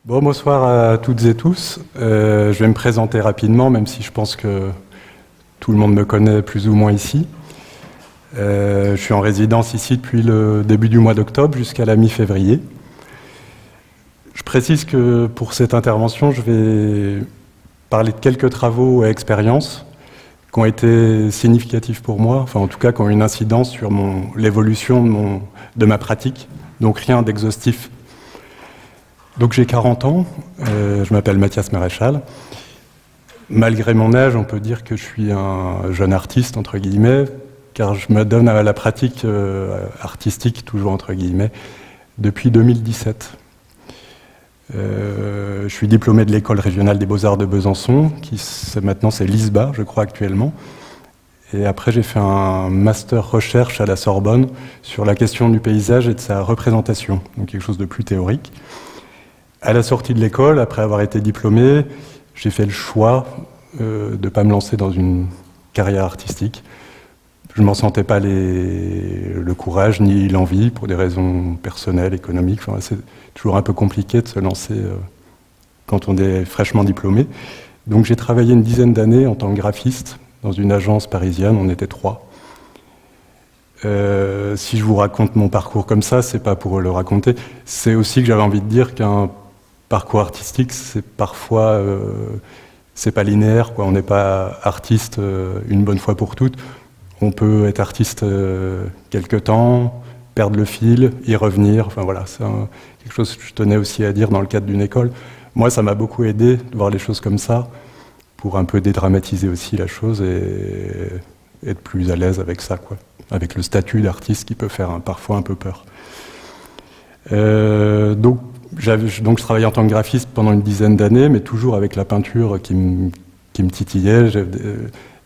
Bon, bonsoir à toutes et tous. Je vais me présenter rapidement, même si je pense que tout le monde me connaît plus ou moins ici. Je suis en résidence ici depuis le début du mois d'octobre jusqu'à la mi-février. Je précise que pour cette intervention, je vais parler de quelques travaux et expériences qui ont été significatifs pour moi, enfin en tout cas qui ont une incidence sur l'évolution de ma pratique, donc rien d'exhaustif. Donc j'ai 40 ans, je m'appelle Mathias Maréchal. Malgré mon âge, on peut dire que je suis un jeune artiste, entre guillemets, car je me donne à la pratique artistique, toujours entre guillemets, depuis 2017. Je suis diplômé de l'École régionale des beaux-arts de Besançon, maintenant c'est l'ISBA, je crois actuellement. Et après j'ai fait un master recherche à la Sorbonne sur la question du paysage et de sa représentation, donc quelque chose de plus théorique. À la sortie de l'école, après avoir été diplômé, j'ai fait le choix de ne pas me lancer dans une carrière artistique. Je ne m'en sentais pas le courage ni l'envie pour des raisons personnelles, économiques. Enfin, c'est toujours un peu compliqué de se lancer quand on est fraîchement diplômé. Donc j'ai travaillé une dizaine d'années en tant que graphiste dans une agence parisienne, on était 3. Si je vous raconte mon parcours comme ça, c'est pas pour le raconter, c'est aussi que j'avais envie de dire qu'un parcours artistique, c'est parfois, c'est pas linéaire, quoi. On n'est pas artiste une bonne fois pour toutes. On peut être artiste quelque temps, perdre le fil, y revenir. Enfin voilà, c'est quelque chose que je tenais aussi à dire dans le cadre d'une école. Moi, ça m'a beaucoup aidé de voir les choses comme ça, pour un peu dédramatiser aussi la chose et être plus à l'aise avec ça, quoi. Avec le statut d'artiste qui peut faire parfois un peu peur. Donc je travaillais en tant que graphiste pendant une dizaine d'années, mais toujours avec la peinture qui me titillait.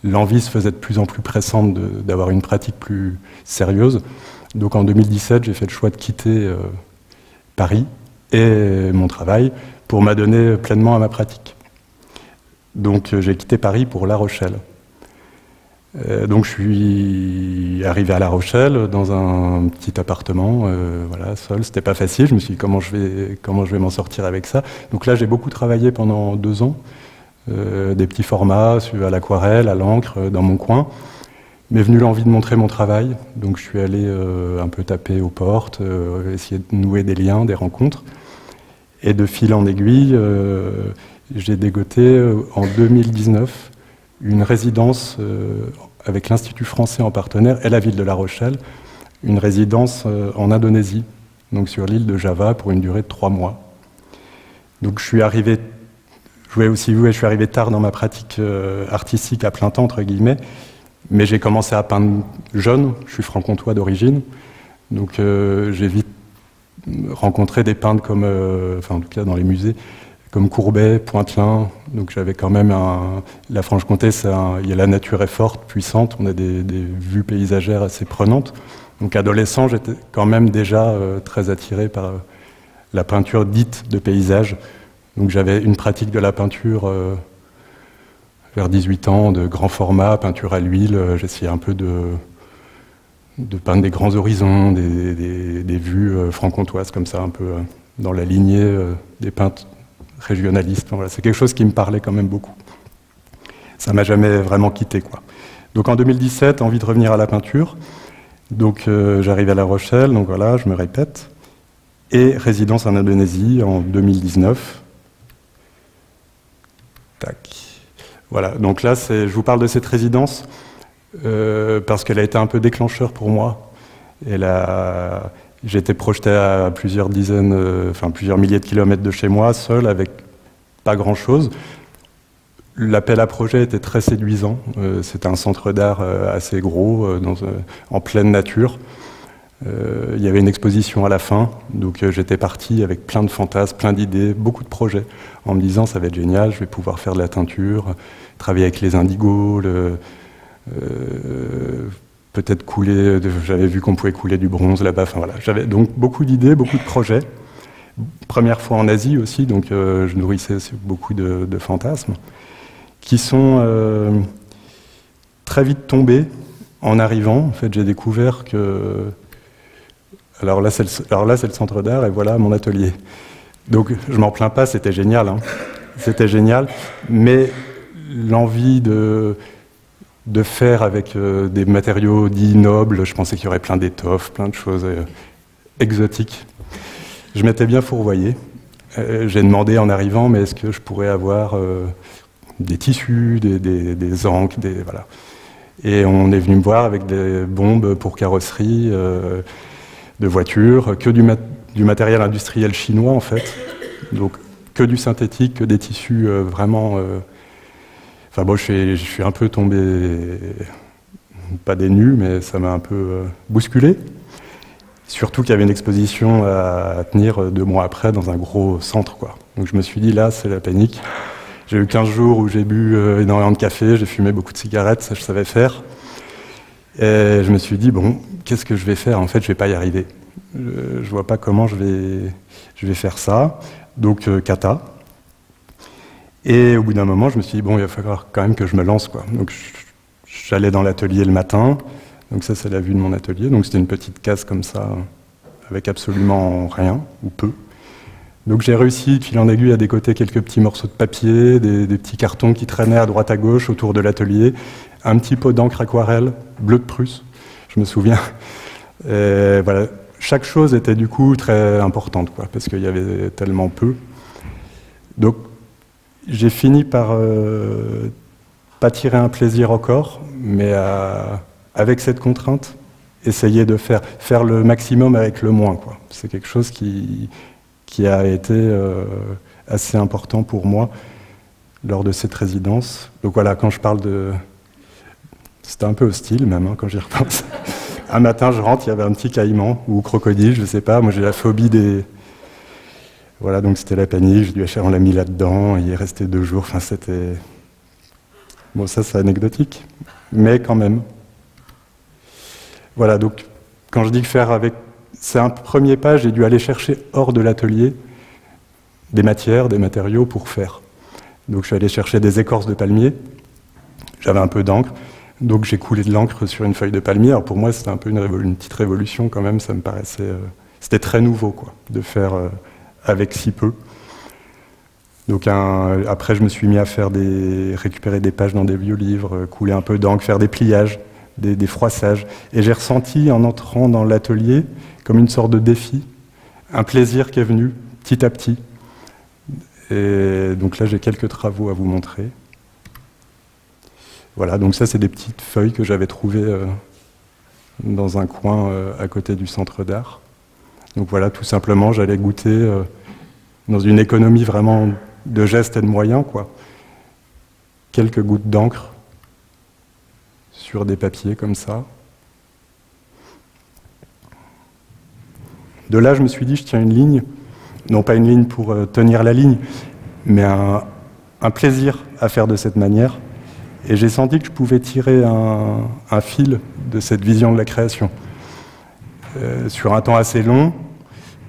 L'envie se faisait de plus en plus pressante d'avoir une pratique plus sérieuse. Donc en 2017, j'ai fait le choix de quitter Paris et mon travail pour m'adonner pleinement à ma pratique. Donc j'ai quitté Paris pour La Rochelle. Donc je suis arrivé à La Rochelle dans un petit appartement, voilà, seul. C'était pas facile. Je me suis dit comment je vais m'en sortir avec ça. Donc là j'ai beaucoup travaillé pendant 2 ans. Des petits formats à l'aquarelle, à l'encre, dans mon coin. M'est venue l'envie de montrer mon travail, donc je suis allé un peu taper aux portes, essayer de nouer des liens, des rencontres. Et de fil en aiguille, j'ai dégoté en 2019 une résidence avec l'Institut français en partenaire et la ville de La Rochelle, une résidence en Indonésie, donc sur l'île de Java pour une durée de 3 mois. Donc je suis arrivé tard dans ma pratique artistique à plein temps, entre guillemets, mais j'ai commencé à peindre jeune, je suis franc-comtois d'origine, donc j'ai vite rencontré des peintres comme, enfin en tout cas dans les musées, comme Courbet, Pointelin, donc j'avais quand même la Franche-Comté, la nature est forte, puissante, on a des vues paysagères assez prenantes, donc adolescent j'étais quand même déjà très attiré par la peinture dite de paysage. Donc j'avais une pratique de la peinture vers 18 ans, de grand format, peinture à l'huile. J'essayais un peu de peindre des grands horizons, des vues franc-comtoises comme ça, un peu dans la lignée des peintres régionalistes. Voilà, c'est quelque chose qui me parlait quand même beaucoup. Ça m'a jamais vraiment quitté, quoi. Donc en 2017, envie de revenir à la peinture. Donc j'arrive à La Rochelle, donc voilà, je me répète. Et résidence en Indonésie en 2019. Voilà, donc là, je vous parle de cette résidence parce qu'elle a été un peu déclencheur pour moi. J'ai été projeté à plusieurs milliers de kilomètres de chez moi, seul, avec pas grand-chose. L'appel à projet était très séduisant. C'était un centre d'art assez gros, en pleine nature. Il y avait une exposition à la fin, donc j'étais parti avec plein de fantasmes, plein d'idées, beaucoup de projets, en me disant ça va être génial, je vais pouvoir faire de la teinture, travailler avec les indigos, peut-être couler, j'avais vu qu'on pouvait couler du bronze là-bas, enfin voilà, j'avais donc beaucoup d'idées, beaucoup de projets. Première fois en Asie aussi, donc je nourrissais beaucoup de fantasmes, qui sont très vite tombés en arrivant. En fait, j'ai découvert que... Alors là, c'est le centre d'art, et voilà mon atelier. Donc je m'en plains pas, c'était génial, hein. C'était génial, mais l'envie de faire avec des matériaux dits nobles, je pensais qu'il y aurait plein d'étoffes, plein de choses exotiques. Je m'étais bien fourvoyé. J'ai demandé en arrivant, mais est-ce que je pourrais avoir des tissus, des ancres, voilà. Et on est venu me voir avec des bombes pour carrosserie de voitures, que du matériel industriel chinois en fait. Donc que du synthétique, que des tissus vraiment... Enfin bon, je suis un peu tombé, pas des nues, mais ça m'a un peu bousculé. Surtout qu'il y avait une exposition à tenir 2 mois après dans un gros centre, quoi. Donc je me suis dit, là, c'est la panique. J'ai eu 15 jours où j'ai bu énormément de café, j'ai fumé beaucoup de cigarettes, ça je savais faire. Et je me suis dit, bon, qu'est-ce que je vais faire? En fait, je vais pas y arriver. Je vois pas comment je vais faire ça. Donc, kata. Et au bout d'un moment, je me suis dit, bon, il va falloir quand même que je me lance, quoi. Donc, j'allais dans l'atelier le matin. Donc ça, c'est la vue de mon atelier. Donc c'était une petite case comme ça, avec absolument rien, ou peu. Donc j'ai réussi, de fil en aiguille, à décoter quelques petits morceaux de papier, des petits cartons qui traînaient à droite à gauche autour de l'atelier, un petit pot d'encre aquarelle, bleu de Prusse, je me souviens. Et voilà. Chaque chose était du coup très importante, quoi, parce qu'il y avait tellement peu. Donc j'ai fini par pas tirer un plaisir au corps, mais avec cette contrainte, essayer de faire le maximum avec le moins, quoi. C'est quelque chose qui a été assez important pour moi lors de cette résidence. Donc voilà, quand je parle de... C'était un peu hostile même, hein, quand j'y repense. Un matin, je rentre, il y avait un petit caïman, ou crocodile, je sais pas. Moi, j'ai la phobie des... Voilà, donc c'était la panique, on l'a mis là-dedans, il est resté 2 jours, enfin c'était... Bon, ça, c'est anecdotique, mais quand même. Voilà, donc, quand je dis que faire avec... C'est un premier pas, j'ai dû aller chercher hors de l'atelier des matières, des matériaux pour faire. Donc je suis allé chercher des écorces de palmier, j'avais un peu d'encre, donc j'ai coulé de l'encre sur une feuille de palmier. Alors pour moi c'était un peu une petite révolution quand même, ça me paraissait... C'était très nouveau, quoi, de faire avec si peu. Donc après je me suis mis à récupérer des pages dans des vieux livres, couler un peu d'encre, faire des pliages, des froissages. Et j'ai ressenti en entrant dans l'atelier comme une sorte de défi, un plaisir qui est venu petit à petit. Et donc là, j'ai quelques travaux à vous montrer. Voilà, donc ça, c'est des petites feuilles que j'avais trouvées dans un coin à côté du centre d'art. Donc voilà, tout simplement, j'allais goûter dans une économie vraiment de gestes et de moyens, quoi. Quelques gouttes d'encre sur des papiers comme ça. De là, je me suis dit, je tiens une ligne, non pas une ligne pour tenir la ligne, mais un plaisir à faire de cette manière. Et j'ai senti que je pouvais tirer un fil de cette vision de la création sur un temps assez long,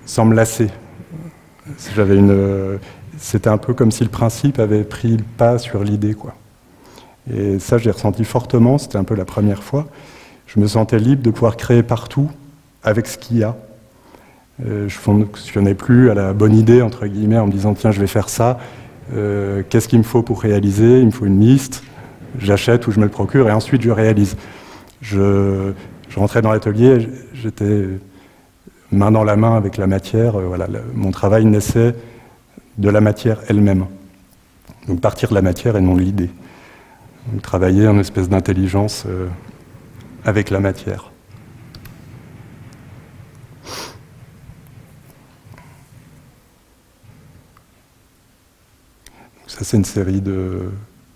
sans me lasser. C'était un peu comme si le principe avait pris le pas sur l'idée, quoi. Et ça, j'ai ressenti fortement, c'était un peu la première fois. Je me sentais libre de pouvoir créer partout avec ce qu'il y a. Je ne fonctionnais plus à la bonne idée, entre guillemets, en me disant, tiens, je vais faire ça, qu'est-ce qu'il me faut pour réaliser? Il me faut une liste, j'achète ou je me le procure, et ensuite je réalise. Je rentrais dans l'atelier, j'étais main dans la main avec la matière, voilà, mon travail naissait de la matière elle-même. Donc partir de la matière et non de l'idée. Donc travailler en espèce d'intelligence avec la matière. Ça, c'est une série de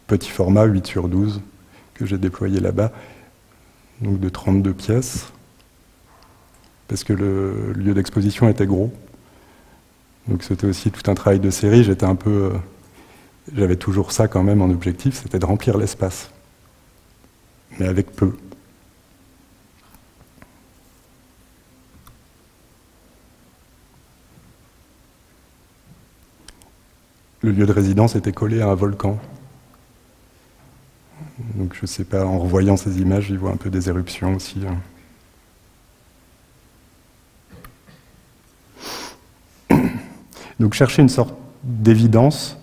petits formats, 8/12, que j'ai déployé là-bas, donc de 32 pièces, parce que le lieu d'exposition était gros. Donc c'était aussi tout un travail de série, j'avais toujours ça quand même en objectif, c'était de remplir l'espace, mais avec peu. Le lieu de résidence était collé à un volcan. Donc je ne sais pas, en revoyant ces images, j'y vois un peu des éruptions aussi. Donc chercher une sorte d'évidence,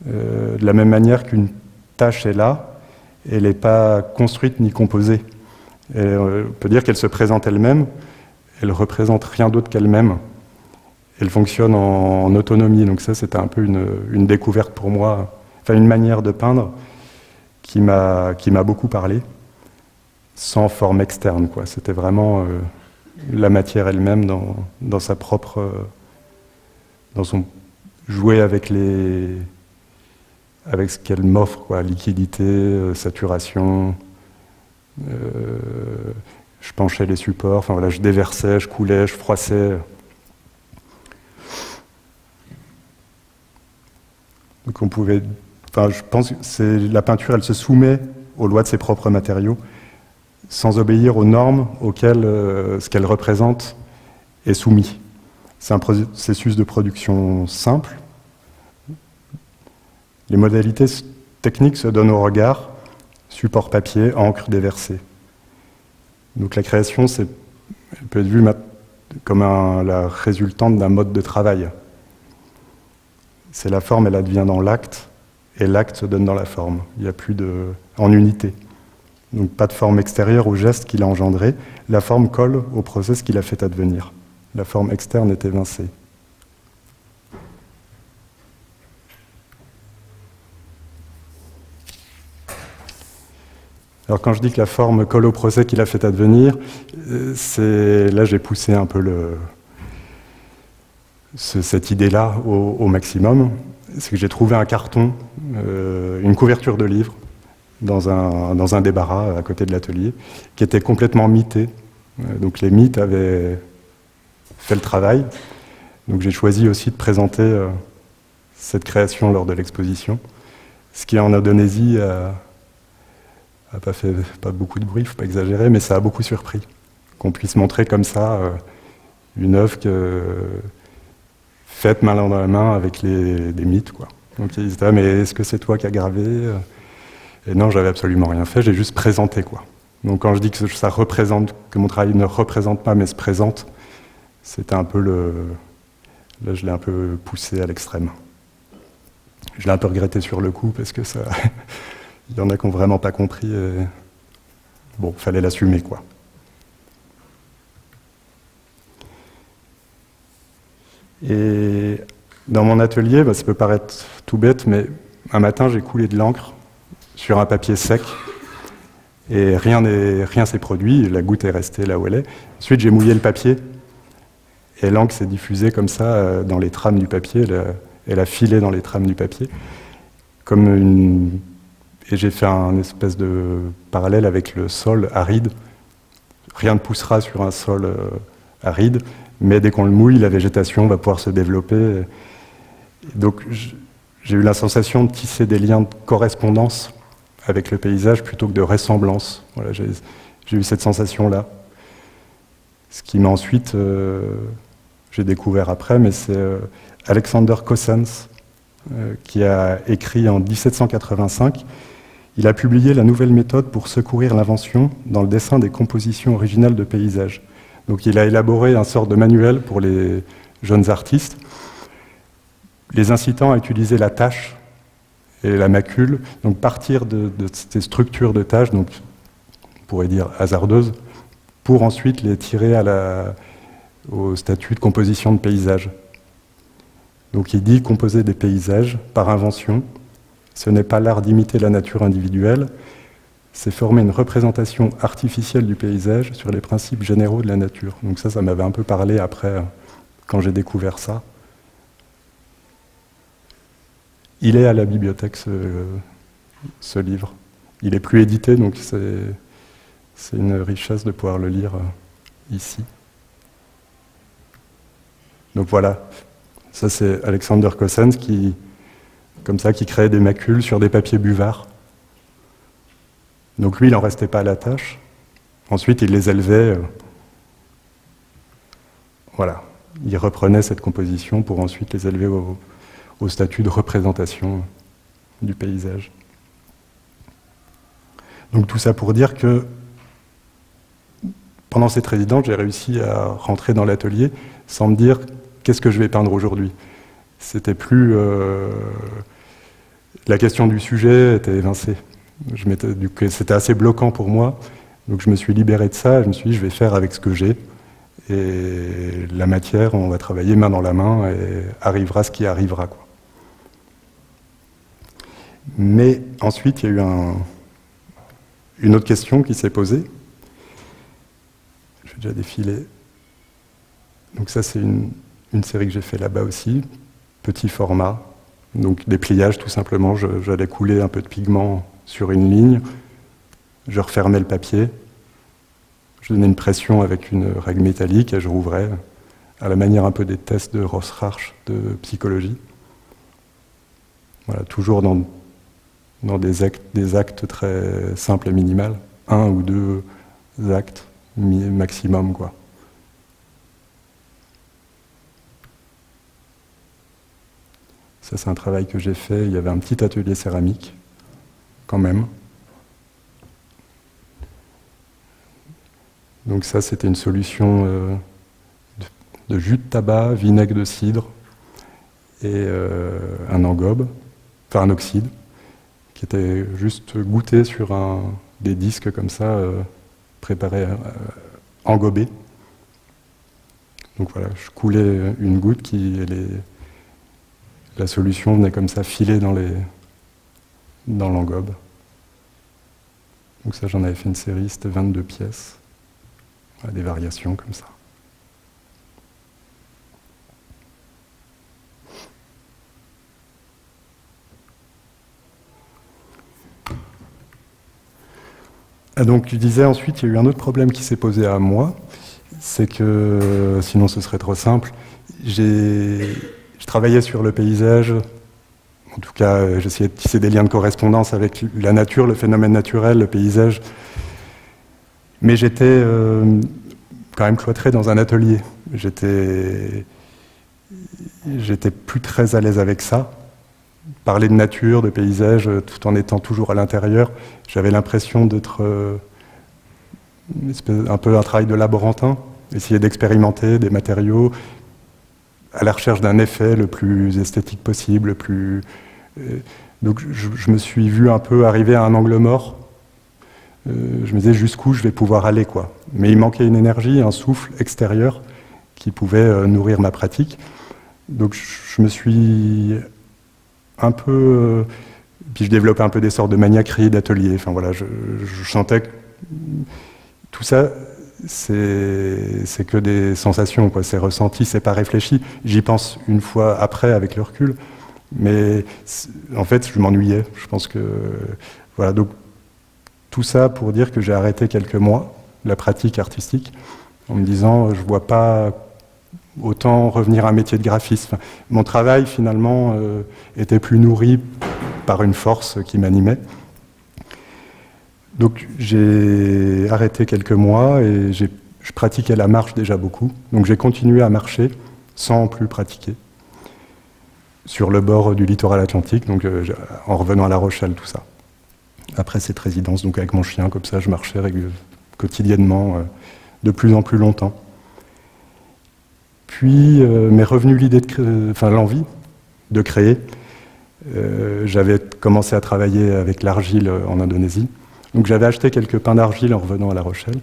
de la même manière qu'une tâche est là, elle n'est pas construite ni composée. On peut dire qu'elle se présente elle-même, elle ne représente rien d'autre qu'elle-même. Elle fonctionne en autonomie, donc ça c'était un peu une découverte pour moi, enfin une manière de peindre qui m'a beaucoup parlé, sans forme externe, quoi. C'était vraiment la matière elle-même dans sa propre, dans son jouer avec ce qu'elle m'offre, quoi, liquidité, saturation. Je penchais les supports, enfin voilà, je déversais, je coulais, je froissais. Donc on pouvait, enfin je pense que la peinture, elle se soumet aux lois de ses propres matériaux, sans obéir aux normes auxquelles ce qu'elle représente est soumis. C'est un processus de production simple. Les modalités techniques se donnent au regard, support papier, encre déversée. Donc la création, elle peut être vue comme la résultante d'un mode de travail. C'est la forme, elle advient dans l'acte, et l'acte se donne dans la forme. Il n'y a plus en unité. Donc pas de forme extérieure au geste qu'il a engendré. La forme colle au process qu'il a fait advenir. La forme externe est évincée. Alors quand je dis que la forme colle au procès qu'il a fait advenir, là j'ai poussé un peu cette idée-là au maximum. C'est que j'ai trouvé un carton, une couverture de livre, dans un débarras à côté de l'atelier, qui était complètement mité. Donc les mites avaient fait le travail. Donc j'ai choisi aussi de présenter cette création lors de l'exposition. Ce qui en Indonésie n'a pas fait beaucoup de bruit, il ne faut pas exagérer, mais ça a beaucoup surpris. Qu'on puisse montrer comme ça une œuvre faite main dans la main avec des mythes, quoi. Donc ils disaient, ah, mais est-ce que c'est toi qui as gravé? Et non, j'avais absolument rien fait, j'ai juste présenté, quoi. Donc quand je dis que ça représente, que mon travail ne représente pas mais se présente, c'était un peu là je l'ai un peu poussé à l'extrême. Je l'ai un peu regretté sur le coup parce que ça... Il y en a qui n'ont vraiment pas compris et... Bon, il fallait l'assumer, quoi. Et dans mon atelier, ça peut paraître tout bête, mais un matin, j'ai coulé de l'encre sur un papier sec et rien s'est produit, la goutte est restée là où elle est. Ensuite, j'ai mouillé le papier et l'encre s'est diffusée comme ça dans les trames du papier, elle a filé dans les trames du papier, et j'ai fait un espèce de parallèle avec le sol aride. Rien ne poussera sur un sol aride, mais dès qu'on le mouille, la végétation va pouvoir se développer. Donc j'ai eu la sensation de tisser des liens de correspondance avec le paysage plutôt que de ressemblance. Voilà, j'ai eu cette sensation-là. Ce qui m'a ensuite, j'ai découvert après, mais c'est Alexander Cossens qui a écrit en 1785. Il a publié la nouvelle méthode pour secourir l'invention dans le dessin des compositions originales de paysages. Donc il a élaboré un sort de manuel pour les jeunes artistes, les incitant à utiliser la tâche et la macule, donc partir de ces structures de tâches, donc on pourrait dire hasardeuses, pour ensuite les tirer au statut de composition de paysage. Donc il dit composer des paysages par invention. Ce n'est pas l'art d'imiter la nature individuelle, c'est former une représentation artificielle du paysage sur les principes généraux de la nature. Donc ça m'avait un peu parlé après, quand j'ai découvert ça. Il est à la bibliothèque, ce livre. Il n'est plus édité, donc c'est une richesse de pouvoir le lire ici. Donc voilà, ça c'est Alexander Cossens qui créait des macules sur des papiers buvards. Donc lui, il n'en restait pas à la tâche. Ensuite, il les élevait. Voilà, il reprenait cette composition pour ensuite les élever au statut de représentation du paysage. Donc tout ça pour dire que pendant cette résidence, j'ai réussi à rentrer dans l'atelier sans me dire qu'est-ce que je vais peindre aujourd'hui. c'était plus... la question du sujet était évincée. C'était assez bloquant pour moi, donc je me suis libéré de ça, et je me suis dit, je vais faire avec ce que j'ai, et la matière, on va travailler main dans la main, et arrivera ce qui arrivera, quoi. Mais ensuite, il y a eu une autre question qui s'est posée. Je vais déjà défiler. Donc ça, c'est une série que j'ai fait là-bas aussi, petit format, donc des pliages tout simplement. J'allais couler un peu de pigment sur une ligne, je refermais le papier, je donnais une pression avec une règle métallique et je rouvrais, à la manière un peu des tests de Ross Rarch de psychologie. Voilà, toujours dans des actes très simples et minimales, 1 ou 2 actes maximum, quoi. Ça, c'est un travail que j'ai fait. Il y avait un petit atelier céramique, quand même. Donc ça, c'était une solution de jus de tabac, vinaigre de cidre et un engobe, enfin un oxyde, qui était juste goûté sur des disques comme ça, préparés, engobés. Donc voilà, je coulais une goutte la solution venait comme ça filer dans l'engobe. Donc ça, j'en avais fait une série, c'était 22 pièces. Voilà, des variations comme ça. Ah, donc je disais ensuite, il y a eu un autre problème qui s'est posé à moi, c'est que, sinon ce serait trop simple, je travaillais sur le paysage, en tout cas j'essayais de tisser des liens de correspondance avec la nature, le phénomène naturel, le paysage, mais j'étais quand même cloîtré dans un atelier. J'étais plus très à l'aise avec ça. Parler de nature, de paysage, tout en étant toujours à l'intérieur, j'avais l'impression d'être un peu un travail de laborantin, essayer d'expérimenter des matériaux à la recherche d'un effet le plus esthétique possible, donc je me suis vu un peu arriver à un angle mort. Je me disais jusqu'où je vais pouvoir aller, quoi. Mais il manquait une énergie, un souffle extérieur qui pouvait nourrir ma pratique. Donc je me suis un peu... puis je développais un peu des sortes de maniaquerie, d'atelier. Enfin voilà, je sentais que tout ça, c'est que des sensations, quoi. C'est ressenti, c'est pas réfléchi. J'y pense une fois après avec le recul, mais en fait, je m'ennuyais. Je pense que voilà. Donc tout ça pour dire que j'ai arrêté quelques mois la pratique artistique en me disant, je vois pas autant revenir à un métier de graphiste. Enfin, mon travail finalement était plus nourri par une force qui m'animait. Donc j'ai arrêté quelques mois et je pratiquais la marche déjà beaucoup. Donc j'ai continué à marcher sans plus pratiquer sur le bord du littoral atlantique, donc en revenant à La Rochelle, tout ça. Après cette résidence, donc avec mon chien, comme ça, je marchais quotidiennement de plus en plus longtemps. Puis m'est revenue l'envie de créer. J'avais commencé à travailler avec l'argile en Indonésie. Donc j'avais acheté quelques pains d'argile en revenant à La Rochelle.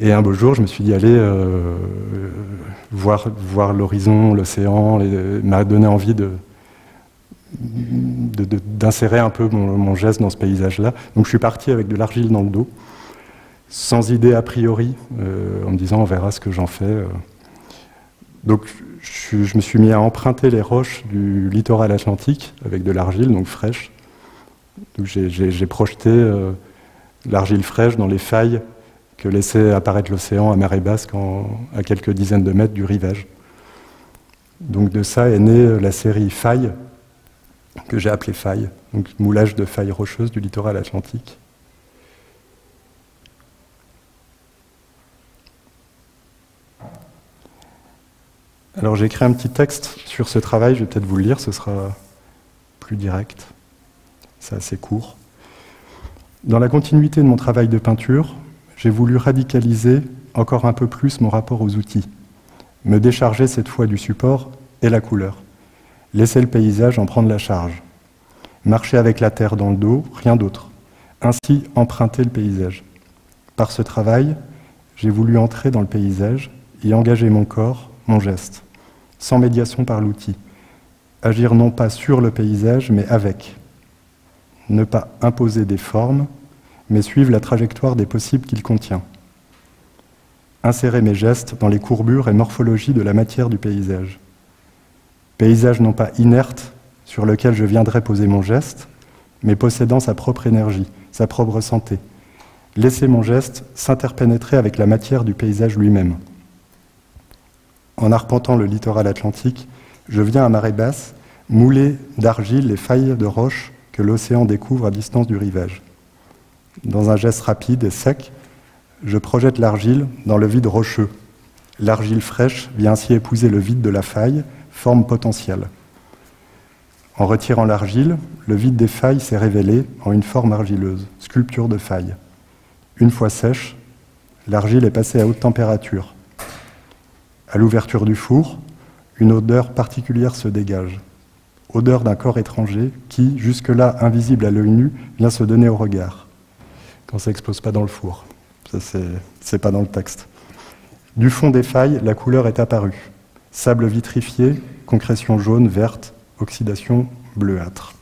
Et un beau jour, je me suis dit, allez, voir l'horizon, l'océan, m'a donné envie d'insérer un peu mon geste dans ce paysage-là. Donc je suis parti avec de l'argile dans le dos, sans idée a priori, en me disant, on verra ce que j'en fais. Donc je me suis mis à emprunter les roches du littoral atlantique avec de l'argile, donc fraîche. Donc j'ai projeté l'argile fraîche dans les failles que laissait apparaître l'océan à marée basse à quelques dizaines de mètres du rivage. Donc de ça est née la série Failles, que j'ai appelée Failles, donc moulage de failles rocheuses du littoral atlantique. Alors j'ai écrit un petit texte sur ce travail, je vais peut-être vous le lire, ce sera plus direct, c'est assez court. Dans la continuité de mon travail de peinture, j'ai voulu radicaliser encore un peu plus mon rapport aux outils, me décharger cette fois du support et la couleur, Laisser le paysage en prendre la charge. Marcher avec la terre dans le dos, rien d'autre. Ainsi emprunter le paysage. Par ce travail, j'ai voulu entrer dans le paysage et engager mon corps, mon geste, sans médiation par l'outil. Agir non pas sur le paysage, mais avec. Ne pas imposer des formes, mais suivre la trajectoire des possibles qu'il contient. Insérer mes gestes dans les courbures et morphologies de la matière du paysage. Paysage non pas inerte, sur lequel je viendrais poser mon geste, mais possédant sa propre énergie, sa propre santé. Laisser mon geste s'interpénétrer avec la matière du paysage lui-même. En arpentant le littoral atlantique, je viens à marée basse mouler d'argile les failles de roches que l'océan découvre à distance du rivage. Dans un geste rapide et sec, je projette l'argile dans le vide rocheux. L'argile fraîche vient ainsi épouser le vide de la faille, forme potentielle. En retirant l'argile, le vide des failles s'est révélé en une forme argileuse, sculpture de faille. Une fois sèche, l'argile est passée à haute température. À l'ouverture du four, une odeur particulière se dégage. Odeur d'un corps étranger qui, jusque-là invisible à l'œil nu, vient se donner au regard. Quand ça n'explose pas dans le four. Ça, c'est pas dans le texte. Du fond des failles, la couleur est apparue. Sable vitrifié, concrétion jaune, verte, oxydation bleuâtre.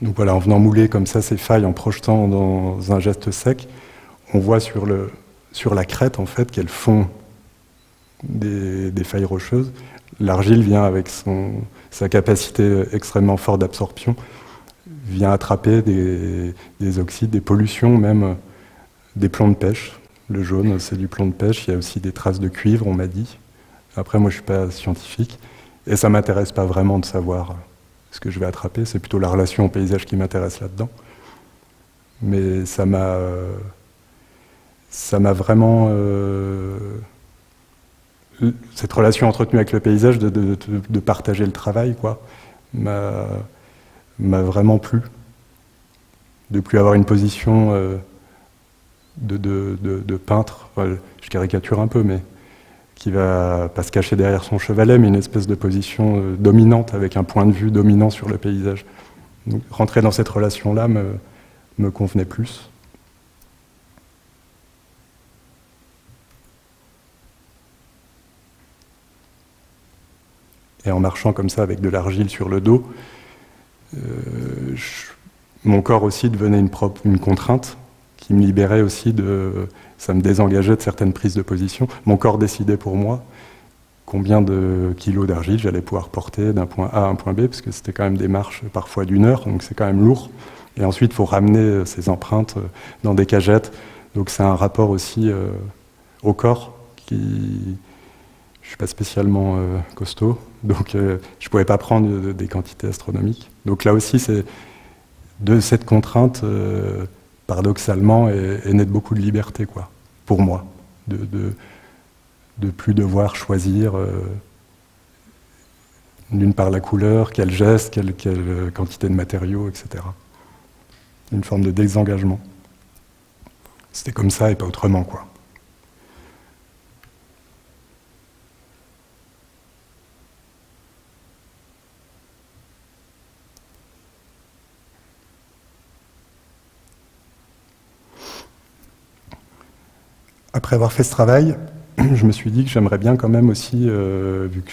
Donc voilà, en venant mouler comme ça ces failles, en projetant dans un geste sec, on voit sur la crête en fait qu'elles font des failles rocheuses. L'argile vient avec sa capacité extrêmement forte d'absorption, vient attraper des oxydes, des pollutions, même des plombs de pêche. Le jaune, c'est du plomb de pêche. Il y a aussi des traces de cuivre, on m'a dit. Après, moi, je ne suis pas scientifique. Et ça ne m'intéresse pas vraiment de savoir ce que je vais attraper. C'est plutôt la relation au paysage qui m'intéresse là-dedans. Mais ça m'a vraiment... cette relation entretenue avec le paysage, de partager le travail, quoi, m'a vraiment plu. De plus avoir une position de peintre, enfin, je caricature un peu, mais qui va pas se cacher derrière son chevalet, mais une espèce de position dominante, avec un point de vue dominant sur le paysage. Donc, rentrer dans cette relation-là me convenait plus. Et en marchant comme ça avec de l'argile sur le dos, mon corps aussi devenait une contrainte qui me libérait aussi ça me désengageait de certaines prises de position. Mon corps décidait pour moi combien de kilos d'argile j'allais pouvoir porter d'un point A à un point B, parce que c'était quand même des marches parfois d'1 heure, donc c'est quand même lourd. Et ensuite, il faut ramener ces empreintes dans des cagettes. Donc c'est un rapport aussi au corps qui... Je ne suis pas spécialement costaud, donc je ne pouvais pas prendre des quantités astronomiques. Donc là aussi, de cette contrainte, paradoxalement, est née de beaucoup de liberté, quoi, pour moi, de plus devoir choisir d'une part la couleur, quel geste, quelle quantité de matériaux, etc. Une forme de désengagement. C'était comme ça et pas autrement, quoi. Après avoir fait ce travail, je me suis dit que j'aimerais bien quand même aussi, vu que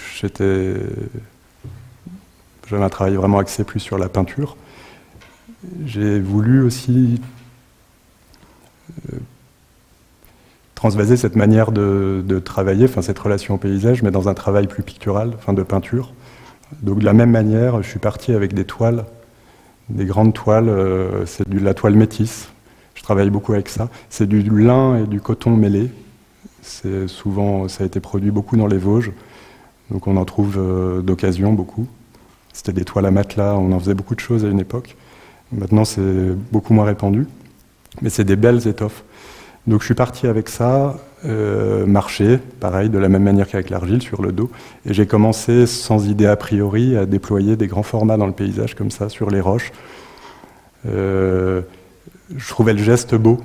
j'avais un travail vraiment axé plus sur la peinture, j'ai voulu aussi transvaser cette manière de travailler, enfin cette relation au paysage, mais dans un travail plus pictural, enfin de peinture. Donc de la même manière, je suis parti avec des toiles, des grandes toiles, c'est de la toile métisse. Je travaille beaucoup avec ça. C'est du lin et du coton mêlé. Souvent, ça a été produit beaucoup dans les Vosges, donc on en trouve d'occasion beaucoup. C'était des toiles à matelas, on en faisait beaucoup de choses à une époque. Maintenant, c'est beaucoup moins répandu, mais c'est des belles étoffes. Donc je suis parti avec ça, marcher, pareil, de la même manière qu'avec l'argile, sur le dos. Et j'ai commencé, sans idée a priori, à déployer des grands formats dans le paysage, comme ça, sur les roches. je trouvais le geste beau,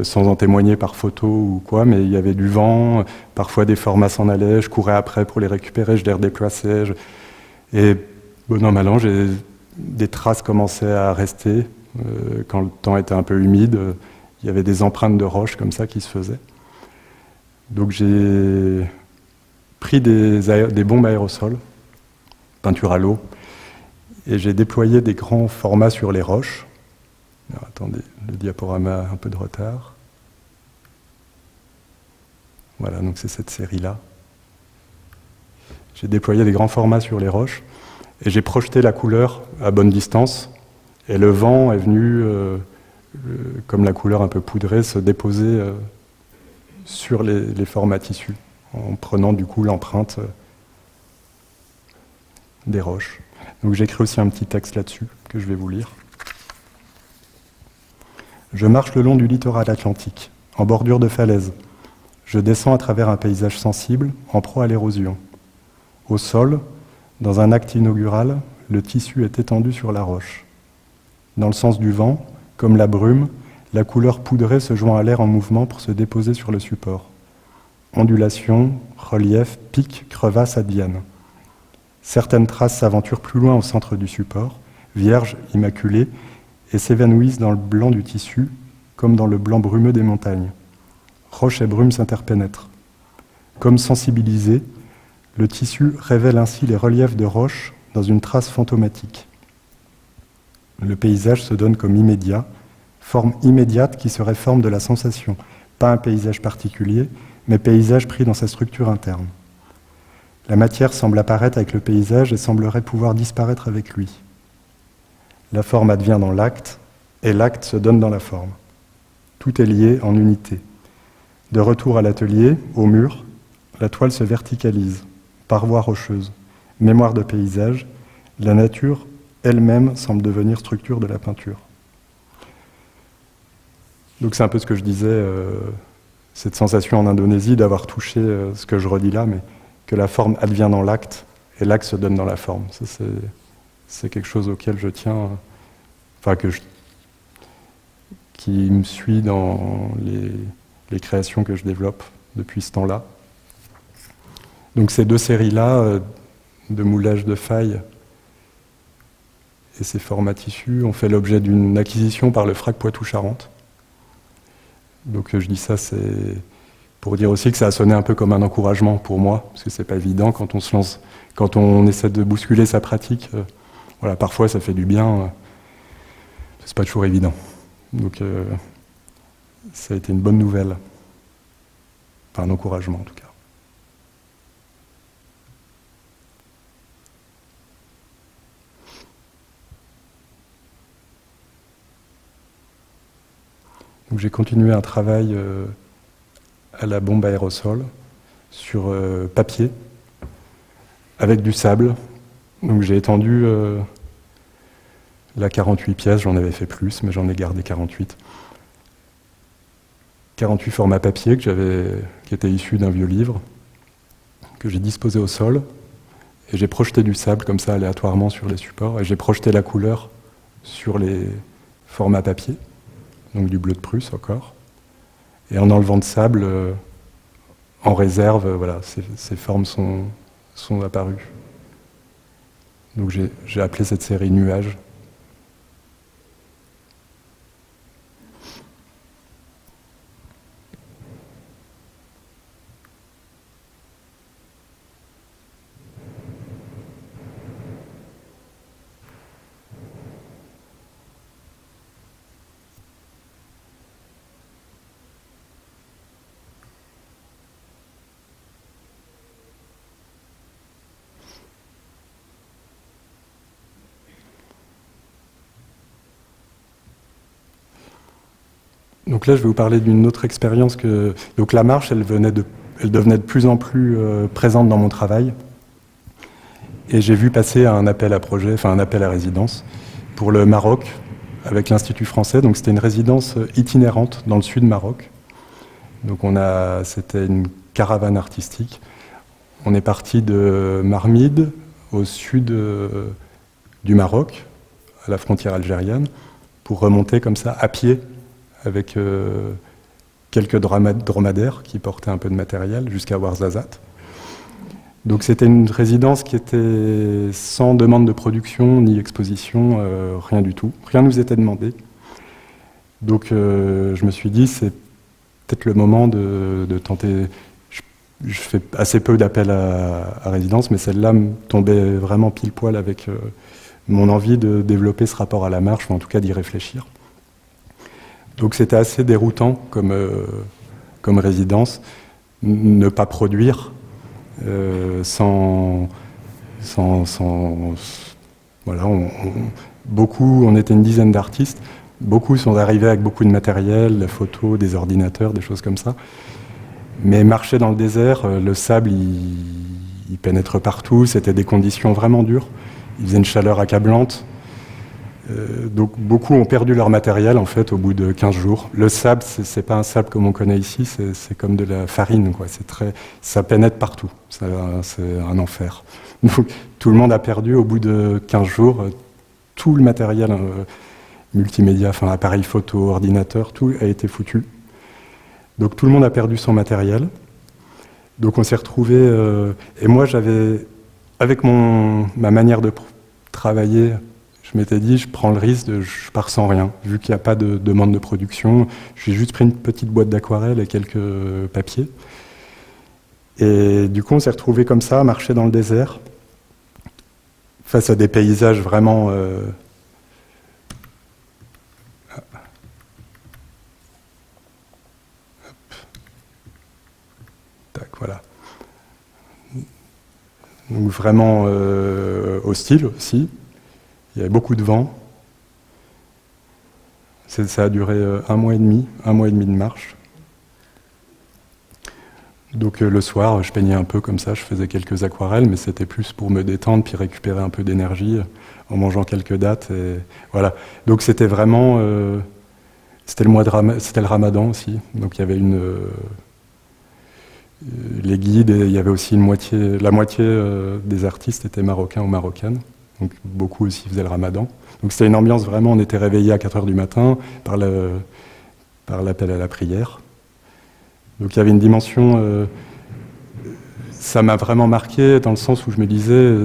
sans en témoigner par photo ou quoi, mais il y avait du vent, parfois des formas s'en allaient, je courais après pour les récupérer, je les redéplaçais. Et bon an, mal an, des traces commençaient à rester. Quand le temps était un peu humide, il y avait des empreintes de roches comme ça qui se faisaient. Donc j'ai pris des bombes aérosols, peinture à l'eau, et j'ai déployé des grands formats sur les roches. Alors, attendez, le diaporama a un peu de retard. Voilà, donc c'est cette série-là. J'ai déployé des grands formats sur les roches et j'ai projeté la couleur à bonne distance. Et le vent est venu, comme la couleur un peu poudrée, se déposer sur les formats tissus, en prenant du coup l'empreinte des roches. Donc j'ai écrit aussi un petit texte là-dessus que je vais vous lire. Je marche le long du littoral atlantique, en bordure de falaise. Je descends à travers un paysage sensible, en proie à l'érosion. Au sol, dans un acte inaugural, le tissu est étendu sur la roche. Dans le sens du vent, comme la brume, la couleur poudrée se joint à l'air en mouvement pour se déposer sur le support. Ondulations, relief, pics, crevasses adviennent. Certaines traces s'aventurent plus loin au centre du support, vierges, immaculées, et s'évanouissent dans le blanc du tissu, comme dans le blanc brumeux des montagnes. Roche et brume s'interpénètrent. Comme sensibilisé, le tissu révèle ainsi les reliefs de roche dans une trace fantomatique. Le paysage se donne comme immédiat, forme immédiate qui serait forme de la sensation, pas un paysage particulier, mais paysage pris dans sa structure interne. La matière semble apparaître avec le paysage et semblerait pouvoir disparaître avec lui. La forme advient dans l'acte, et l'acte se donne dans la forme. Tout est lié en unité. De retour à l'atelier, au mur, la toile se verticalise, paroi rocheuse, mémoire de paysage, la nature elle-même semble devenir structure de la peinture. Donc c'est un peu ce que je disais, cette sensation en Indonésie d'avoir touché ce que je redis là, mais que la forme advient dans l'acte, et l'acte se donne dans la forme. Ça, c'est quelque chose auquel je tiens, enfin qui me suit dans les créations que je développe depuis ce temps-là. Donc ces deux séries-là, de moulage de failles et ces formats tissus, ont fait l'objet d'une acquisition par le FRAC Poitou-Charentes. Donc je dis ça, c'est pour dire aussi que ça a sonné un peu comme un encouragement pour moi, parce que c'est pas évident quand on se lance, quand on essaie de bousculer sa pratique. Voilà, parfois ça fait du bien, c'est pas toujours évident. Donc ça a été une bonne nouvelle, enfin un encouragement en tout cas. Donc j'ai continué un travail à la bombe aérosol sur papier avec du sable. Donc j'ai étendu la 48 pièces, j'en avais fait plus, mais j'en ai gardé 48. 48 formats papier qui étaient issus d'un vieux livre, que j'ai disposé au sol, et j'ai projeté du sable comme ça aléatoirement sur les supports, et j'ai projeté la couleur sur les formats papier, donc du bleu de Prusse encore. Et en enlevant de sable, en réserve, voilà, ces formes sont apparues. Donc j'ai appelé cette série Nuages. Donc là, je vais vous parler d'une autre expérience que... Donc la marche, elle devenait de plus en plus présente dans mon travail. Et j'ai vu passer un appel à projet, enfin un appel à résidence, pour le Maroc, avec l'Institut français. Donc c'était une résidence itinérante dans le sud Maroc. Donc c'était une caravane artistique. On est parti de Marmide, au sud du Maroc, à la frontière algérienne, pour remonter comme ça, à pied, avec quelques dromadaires qui portaient un peu de matériel, jusqu'à Ouarzazate. Donc c'était une résidence qui était sans demande de production, ni exposition, rien du tout. Rien ne nous était demandé. Donc je me suis dit, c'est peut-être le moment de tenter. Je fais assez peu d'appels à résidence, mais celle-là me tombait vraiment pile poil avec mon envie de développer ce rapport à la marche, ou en tout cas d'y réfléchir. Donc c'était assez déroutant comme résidence, ne pas produire voilà, beaucoup, on était une dizaine d'artistes, beaucoup sont arrivés avec beaucoup de matériel, des photos, des ordinateurs, des choses comme ça. Mais marcher dans le désert, le sable, il pénètre partout, c'était des conditions vraiment dures. Il faisait une chaleur accablante. Donc beaucoup ont perdu leur matériel en fait au bout de 15 jours. Le sable, c'est pas un sable comme on connaît ici, c'est comme de la farine, quoi. Ça pénètre partout, c'est un enfer. Donc, tout le monde a perdu au bout de 15 jours tout le matériel multimédia, enfin appareil photo, ordinateur, tout a été foutu. Donc tout le monde a perdu son matériel. Donc on s'est retrouvés, et moi j'avais, avec ma manière de travailler, je m'étais dit, je prends le risque, je pars sans rien, vu qu'il n'y a pas de demande de production. J'ai juste pris une petite boîte d'aquarelle et quelques papiers. Et du coup, on s'est retrouvés comme ça, à marcher dans le désert, face à des paysages vraiment... Tac, voilà. Donc vraiment hostile aussi. Il y avait beaucoup de vent. Ça a duré un mois et demi de marche. Donc le soir, je peignais un peu comme ça, je faisais quelques aquarelles, mais c'était plus pour me détendre, puis récupérer un peu d'énergie en mangeant quelques dattes. Et voilà. Donc c'était vraiment... c'était le Ramadan aussi. Donc il y avait les guides, et il y avait aussi la moitié des artistes étaient marocains ou marocaines. Donc beaucoup aussi faisaient le Ramadan. Donc c'était une ambiance vraiment, on était réveillés à 4 h du matin par l'appel à la prière. Donc il y avait une dimension, ça m'a vraiment marqué dans le sens où je me disais,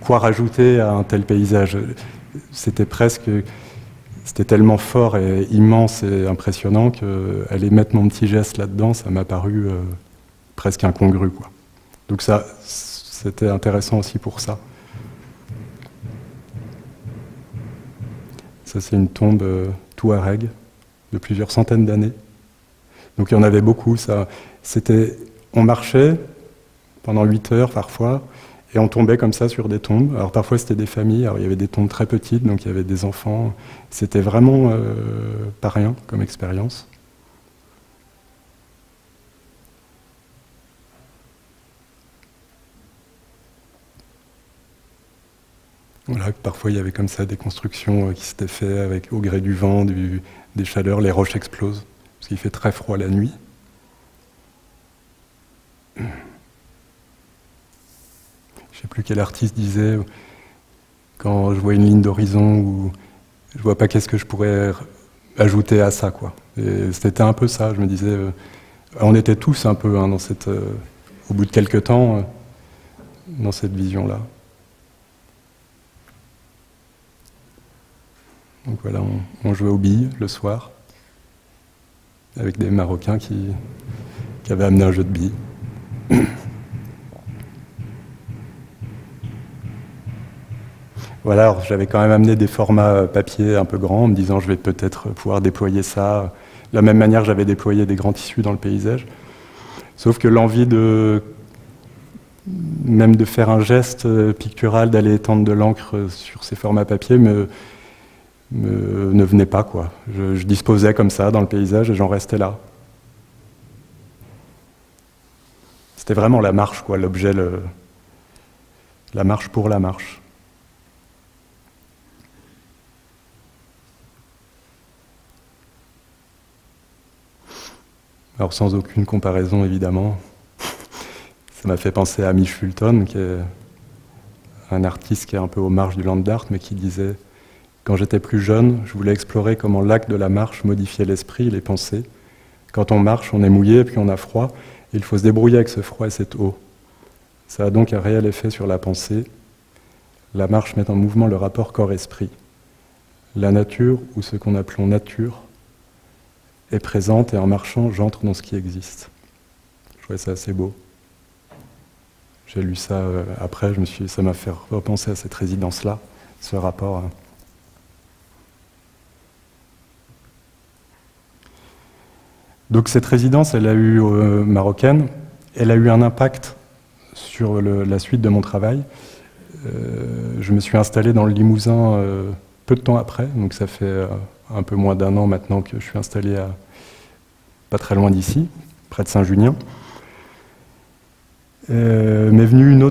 quoi rajouter à un tel paysage? C'était tellement fort et immense et impressionnant qu'aller mettre mon petit geste là-dedans, ça m'a paru presque incongru, quoi. Donc ça, c'était intéressant aussi pour ça. Ça, c'est une tombe touareg de plusieurs centaines d'années. Donc il y en avait beaucoup. On marchait pendant 8 heures parfois, et on tombait comme ça sur des tombes. Alors parfois c'était des familles, alors il y avait des tombes très petites, donc il y avait des enfants. C'était vraiment pas rien comme expérience. Voilà, parfois il y avait comme ça des constructions qui s'étaient faites au gré du vent, des chaleurs, les roches explosent, parce qu'il fait très froid la nuit. Je ne sais plus quel artiste disait, quand je vois une ligne d'horizon où je vois pas qu'est-ce que je pourrais ajouter à ça, quoi. Et c'était un peu ça, je me disais, on était tous un peu dans au bout de quelques temps, dans cette vision-là. Donc voilà, on jouait aux billes le soir, avec des Marocains qui avaient amené un jeu de billes. Voilà, j'avais quand même amené des formats papier un peu grands, en me disant je vais peut-être pouvoir déployer ça. De la même manière, j'avais déployé des grands tissus dans le paysage. Sauf que l'envie même de faire un geste pictural, d'aller étendre de l'encre sur ces formats papier ne venait pas, quoi. Je disposais comme ça dans le paysage et j'en restais là. C'était vraiment la marche, quoi, l'objet, la marche pour la marche. Alors sans aucune comparaison, évidemment, ça m'a fait penser à Mich Fulton, qui est un artiste qui est un peu aux marges du land art, mais qui disait Quand j'étais plus jeune, je voulais explorer comment l'acte de la marche modifiait l'esprit et les pensées. Quand on marche, on est mouillé et puis on a froid. Et il faut se débrouiller avec ce froid et cette eau. Ça a donc un réel effet sur la pensée. La marche met en mouvement le rapport corps-esprit. La nature, ou ce qu'on appelons nature, est présente et en marchant, j'entre dans ce qui existe. Je trouvais ça assez beau. J'ai lu ça après, ça m'a fait repenser à cette résidence-là, ce rapport. Donc cette résidence, elle a eu marocaine, elle a eu un impact sur la suite de mon travail. Je me suis installé dans le Limousin peu de temps après, donc ça fait un peu moins d'1 an maintenant que je suis installé pas très loin d'ici, près de Saint-Junien. M'est venu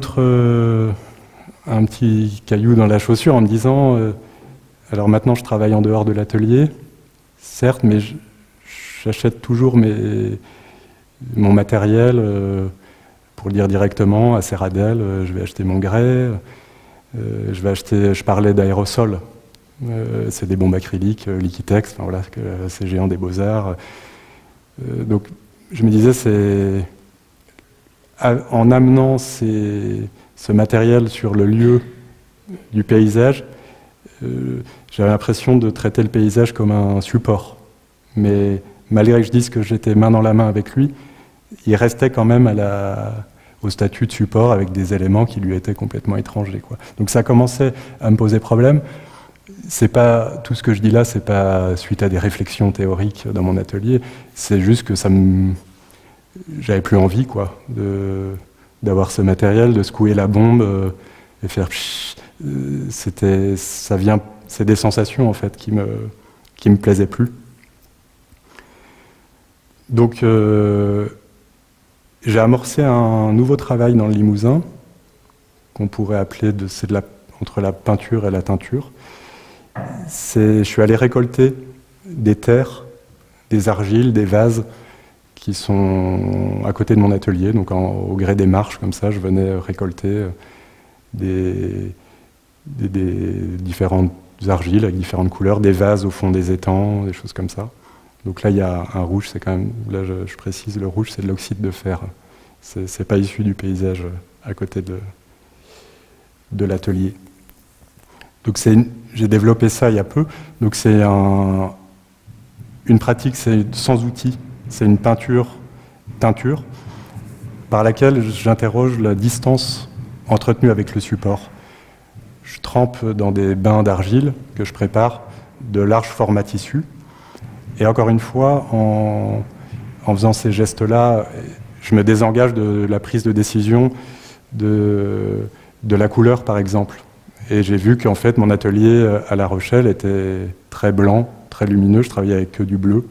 un petit caillou dans la chaussure en me disant alors maintenant je travaille en dehors de l'atelier, certes, mais j'achète toujours mon matériel, pour le dire directement, à Serradel, je vais acheter mon grès, je parlais d'aérosols, c'est des bombes acryliques, Liquitex, enfin voilà, c'est géant des Beaux-Arts. Donc je me disais, en amenant ce matériel sur le lieu du paysage, j'avais l'impression de traiter le paysage comme un support. Mais malgré que je dise que j'étais main dans la main avec lui, il restait quand même au statut de support avec des éléments qui lui étaient complètement étrangers, quoi. Donc ça commençait à me poser problème. C'est pas, tout ce que je dis là, c'est pas suite à des réflexions théoriques dans mon atelier, c'est juste que j'avais plus envie, quoi, d'avoir ce matériel, de secouer la bombe et faire c'est des sensations en fait qui me plaisaient plus. Donc j'ai amorcé un nouveau travail dans le Limousin qu'on pourrait appeler entre la peinture et la teinture. Je suis allé récolter des terres, des argiles, des vases qui sont à côté de mon atelier. Donc au gré des marches, comme ça, je venais récolter des différentes argiles avec différentes couleurs, des vases au fond des étangs, des choses comme ça. Donc là, il y a un rouge, c'est quand même, là je précise, le rouge, c'est de l'oxyde de fer. C'est pas issu du paysage à côté de l'atelier. Donc j'ai développé ça il y a peu. Donc c'est une pratique, c'est sans outil, c'est une teinture, par laquelle j'interroge la distance entretenue avec le support. Je trempe dans des bains d'argile que je prépare de larges formats tissus. Et encore une fois, en faisant ces gestes-là, je me désengage de la prise de décision de la couleur, par exemple. Et j'ai vu qu'en fait, mon atelier à La Rochelle était très blanc, très lumineux. Je travaillais avec que du bleu,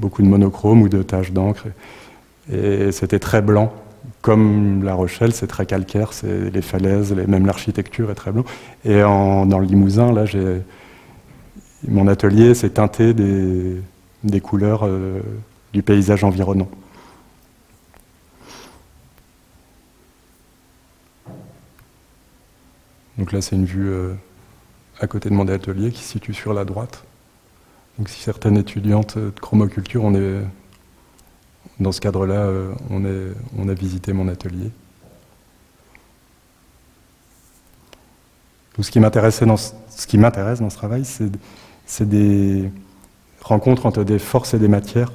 beaucoup de monochrome ou de taches d'encre. Et c'était très blanc. Comme La Rochelle, c'est très calcaire, c'est les falaises, même l'architecture est très blanc. Et dans le Limousin, là, mon atelier s'est teinté des couleurs du paysage environnant. Donc là, c'est une vue à côté de mon atelier qui se situe sur la droite. Donc si certaines étudiantes de chromoculture, dans ce cadre-là, on a visité mon atelier. Donc ce qui m'intéresse dans ce travail, c'est des rencontres entre des forces et des matières.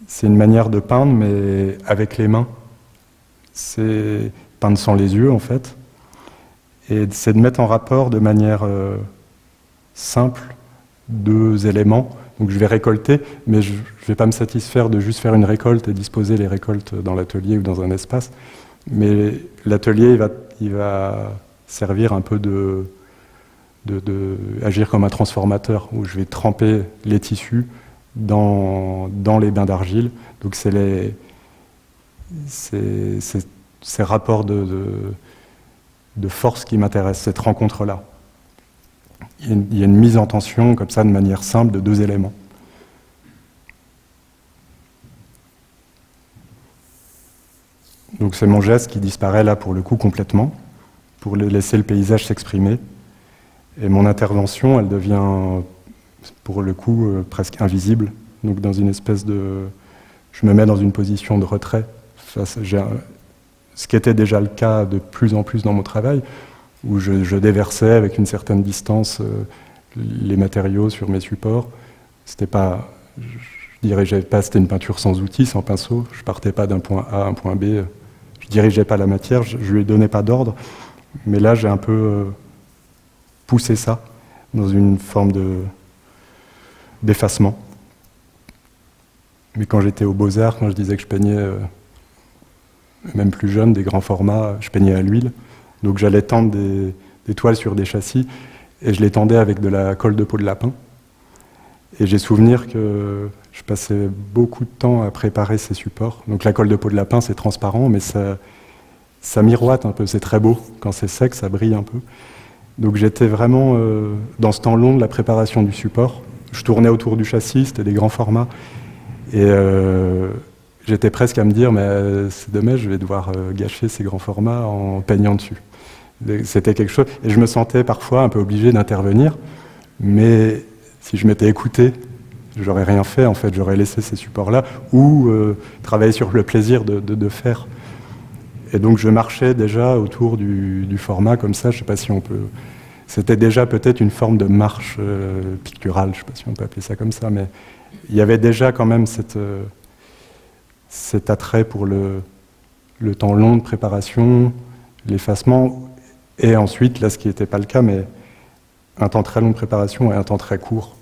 C'est une manière de peindre, mais avec les mains. C'est peindre sans les yeux, en fait. Et c'est de mettre en rapport de manière simple deux éléments. Donc je vais récolter, mais je ne vais pas me satisfaire de juste faire une récolte et disposer les récoltes dans l'atelier ou dans un espace. Mais l'atelier, il va servir un peu agir comme un transformateur, où je vais tremper les tissus dans les bains d'argile. Donc c'est ces rapports de force qui m'intéressent, cette rencontre-là. Il y a une mise en tension, comme ça, de manière simple, de deux éléments. Donc c'est mon geste qui disparaît là, pour le coup, complètement, pour laisser le paysage s'exprimer. Et mon intervention, elle devient, pour le coup, presque invisible. Donc dans une espèce de... Je me mets dans une position de retrait. Ce qui était déjà le cas de plus en plus dans mon travail, où je déversais avec une certaine distance les matériaux sur mes supports. C'était pas... Je dirigeais pas, c'était une peinture sans outils, sans pinceau. Je partais pas d'un point A à un point B. Je dirigeais pas la matière, je lui donnais pas d'ordre. Mais là, j'ai un peu poussé ça dans une forme d'effacement. Mais quand j'étais aux Beaux-Arts, quand je disais que je peignais, même plus jeune, des grands formats, je peignais à l'huile. Donc j'allais tendre des toiles sur des châssis et je les tendais avec de la colle de peau de lapin. Et j'ai souvenir que je passais beaucoup de temps à préparer ces supports. Donc la colle de peau de lapin, c'est transparent, mais ça miroite un peu, c'est très beau. Quand c'est sec, ça brille un peu. Donc j'étais vraiment dans ce temps long de la préparation du support. Je tournais autour du châssis, c'était des grands formats. Et j'étais presque à me dire, mais c'est dommage, je vais devoir gâcher ces grands formats en peignant dessus. C'était quelque chose. Et je me sentais parfois un peu obligé d'intervenir, mais si je m'étais écouté, j'aurais rien fait, en fait, j'aurais laissé ces supports-là, ou travaillé sur le plaisir de faire. Et donc je marchais déjà autour du format comme ça, je ne sais pas si on peut... C'était déjà peut-être une forme de marche picturale, je ne sais pas si on peut appeler ça comme ça, mais il y avait déjà quand même cet attrait pour le temps long de préparation, l'effacement, et ensuite, là ce qui n'était pas le cas, mais un temps très long de préparation et un temps très court,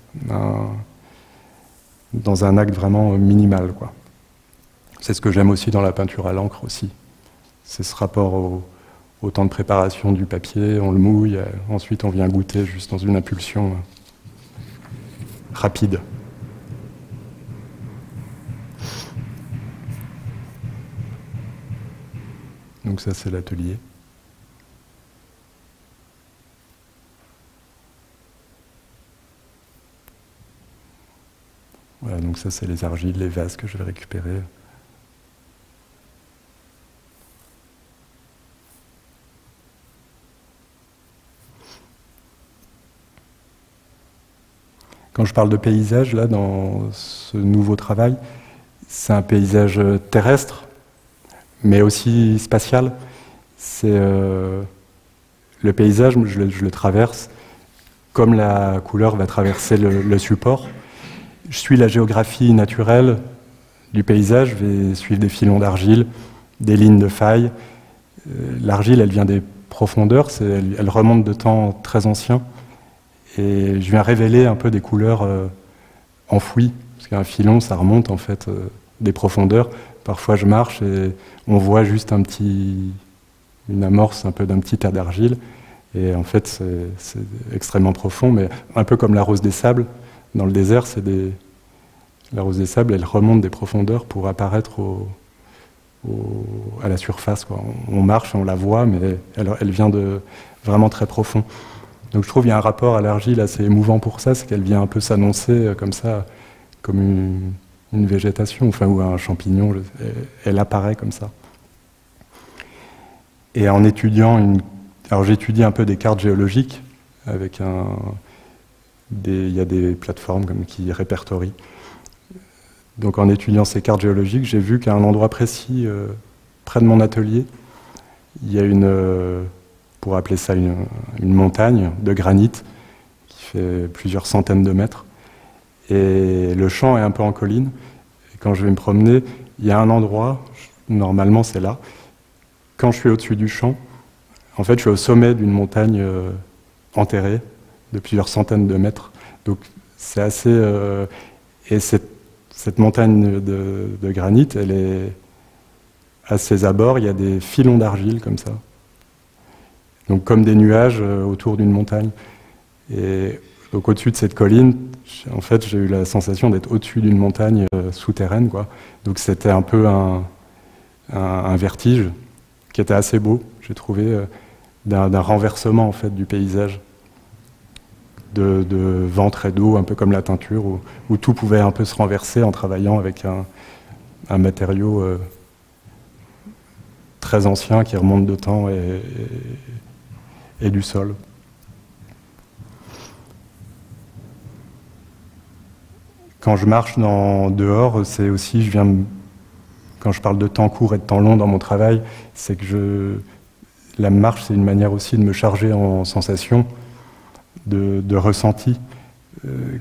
dans un acte vraiment minimal, quoi. C'est ce que j'aime aussi dans la peinture à l'encre aussi. C'est ce rapport au temps de préparation du papier, on le mouille, ensuite on vient goûter juste dans une impulsion rapide. Donc ça c'est l'atelier. Voilà, donc ça c'est les argiles, les vases que je vais récupérer. Quand je parle de paysage, là, dans ce nouveau travail, c'est un paysage terrestre, mais aussi spatial. C'est le paysage, je le traverse comme la couleur va traverser le support. Je suis la géographie naturelle du paysage, je vais suivre des filons d'argile, des lignes de faille. L'argile, elle vient des profondeurs, elle remonte de temps très anciens. Et je viens révéler un peu des couleurs enfouies, parce qu'un filon, ça remonte en fait des profondeurs. Parfois, je marche et on voit juste une amorce un peu d'un petit tas d'argile. Et en fait, c'est extrêmement profond, mais un peu comme la rose des sables. Dans le désert, la rose des sables, elle remonte des profondeurs pour apparaître à la surface, quoi. On marche, on la voit, mais elle vient de vraiment très profond. Donc je trouve qu'il y a un rapport à l'argile assez émouvant pour ça, c'est qu'elle vient un peu s'annoncer comme ça, comme une végétation, enfin, ou un champignon, elle apparaît comme ça. Et en étudiant alors j'étudie un peu des cartes géologiques, avec il y a des plateformes qui répertorient. Donc en étudiant ces cartes géologiques, j'ai vu qu'à un endroit précis, près de mon atelier, il y a pour appeler ça une montagne de granit qui fait plusieurs centaines de mètres. Et le champ est un peu en colline. Et quand je vais me promener, il y a un endroit, normalement c'est là, quand je suis au-dessus du champ, en fait je suis au sommet d'une montagne enterrée de plusieurs centaines de mètres. Donc c'est assez... et cette montagne de granit, elle est à ses abords, il y a des filons d'argile comme ça. Donc comme des nuages autour d'une montagne. Et donc au-dessus de cette colline, en fait, j'ai eu la sensation d'être au-dessus d'une montagne souterraine, quoi. Donc c'était un peu un vertige qui était assez beau, j'ai trouvé, d'un renversement en fait du paysage, de ventre et d'eau, un peu comme la teinture, où tout pouvait un peu se renverser en travaillant avec un matériau très ancien qui remonte de temps et du sol. quand je marche dehors, c'est aussi, quand je parle de temps court et de temps long dans mon travail, c'est que la marche, c'est une manière aussi de me charger en sensations, de ressenti,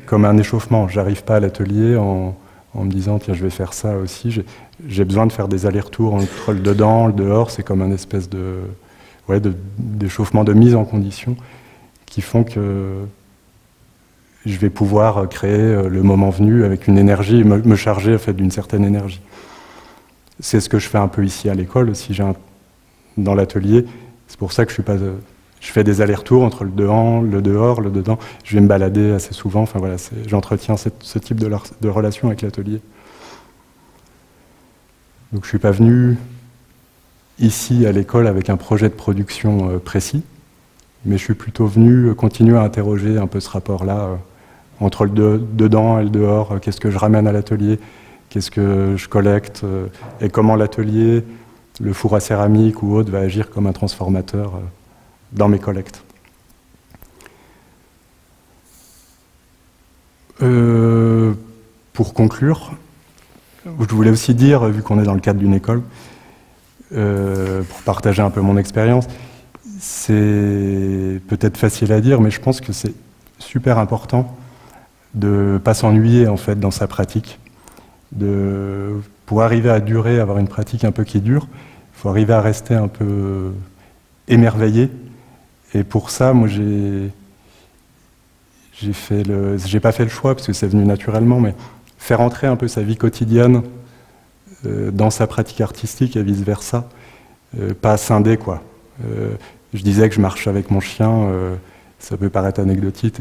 comme un échauffement. J'arrive pas à l'atelier en me disant, tiens, je vais faire ça aussi. J'ai besoin de faire des allers-retours entre le dedans, le dehors. C'est comme un espèce d'échauffement, de mise en condition qui font que je vais pouvoir créer le moment venu avec une énergie, me charger en fait, d'une certaine énergie. C'est ce que je fais un peu ici à l'école aussi, dans l'atelier. C'est pour ça que je fais des allers-retours entre le dehors, le dedans. Je vais me balader assez souvent. Enfin voilà, j'entretiens ce type de relation avec l'atelier. Donc je suis pas venu ici à l'école avec un projet de production précis, mais je suis plutôt venu continuer à interroger un peu ce rapport-là entre le dedans et le dehors. Qu'est-ce que je ramène à l'atelier? Qu'est-ce que je collecte? Et comment l'atelier, le four à céramique ou autre, va agir comme un transformateur dans mes collectes. Pour conclure, je voulais aussi dire, vu qu'on est dans le cadre d'une école, pour partager un peu mon expérience, c'est peut-être facile à dire, mais je pense que c'est super important de ne pas s'ennuyer en fait dans sa pratique. Pour arriver à durer, avoir une pratique un peu qui dure, il faut arriver à rester un peu émerveillé. Et pour ça, moi, j'ai pas fait le choix parce que c'est venu naturellement, mais faire entrer un peu sa vie quotidienne dans sa pratique artistique et vice versa, pas scinder quoi. Je disais que je marche avec mon chien, ça peut paraître anecdotique,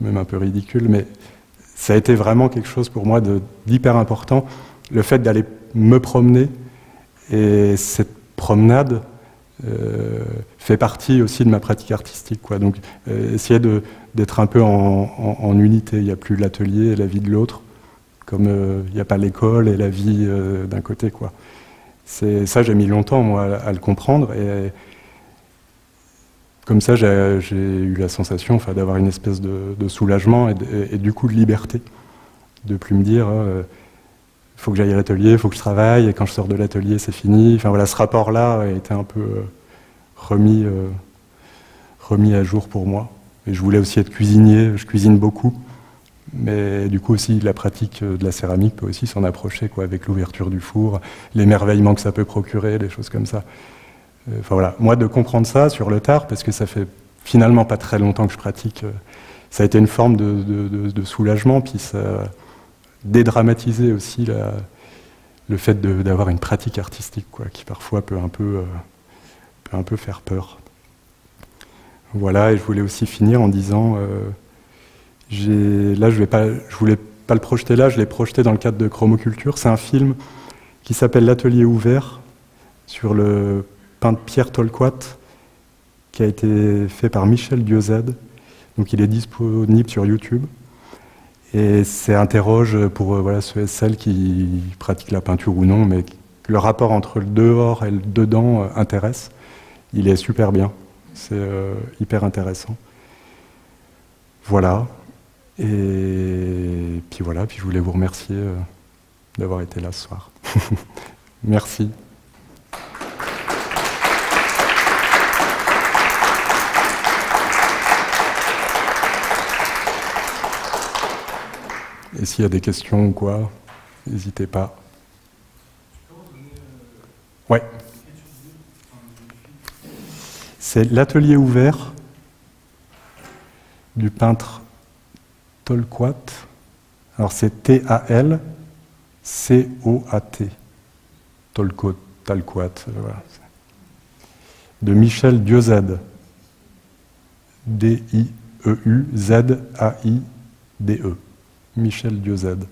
même un peu ridicule, mais ça a été vraiment quelque chose pour moi d'hyper important, le fait d'aller me promener, et cette promenade fait partie aussi de ma pratique artistique, quoi. Donc essayer d'être un peu en unité, il n'y a plus l'atelier et la vie de l'autre, comme il n'y a pas l'école et la vie d'un côté, quoi. Ça, j'ai mis longtemps, moi, à le comprendre, et comme ça, j'ai eu la sensation d'avoir une espèce de soulagement et du coup de liberté, de plus me dire il faut que j'aille à l'atelier, il faut que je travaille, et quand je sors de l'atelier, c'est fini. Enfin voilà, ce rapport-là a été un peu remis à jour pour moi. Et je voulais aussi être cuisinier, je cuisine beaucoup, mais du coup aussi la pratique de la céramique peut aussi s'en approcher, quoi, avec l'ouverture du four, l'émerveillement que ça peut procurer, des choses comme ça. Enfin voilà, moi de comprendre ça sur le tard, parce que ça fait finalement pas très longtemps que je pratique, ça a été une forme de soulagement, puis ça a dédramatiser aussi le fait d'avoir une pratique artistique, quoi, qui parfois peut un peu faire peur. Voilà, et je voulais aussi finir en disant, là je voulais pas le projeter là, je l'ai projeté dans le cadre de Chromoculture. C'est un film qui s'appelle L'Atelier ouvert, sur le peintre Pierre Tolquat, qui a été fait par Michel Diozade. Donc il est disponible sur YouTube. Et ça interroge pour ceux et celles qui pratiquent la peinture ou non, mais le rapport entre le dehors et le dedans intéresse. Il est super bien, c'est hyper intéressant. Voilà. Et puis voilà, puis je voulais vous remercier d'avoir été là ce soir. Merci. Et s'il y a des questions ou quoi, n'hésitez pas. Ouais. C'est l'atelier ouvert du peintre Tolquat. Alors c'est T-A-L-C-O-A-T. Tolquat, voilà. De Michel Diozade. D-I-E-U-Z-A-I-D-E. Michel Diozade,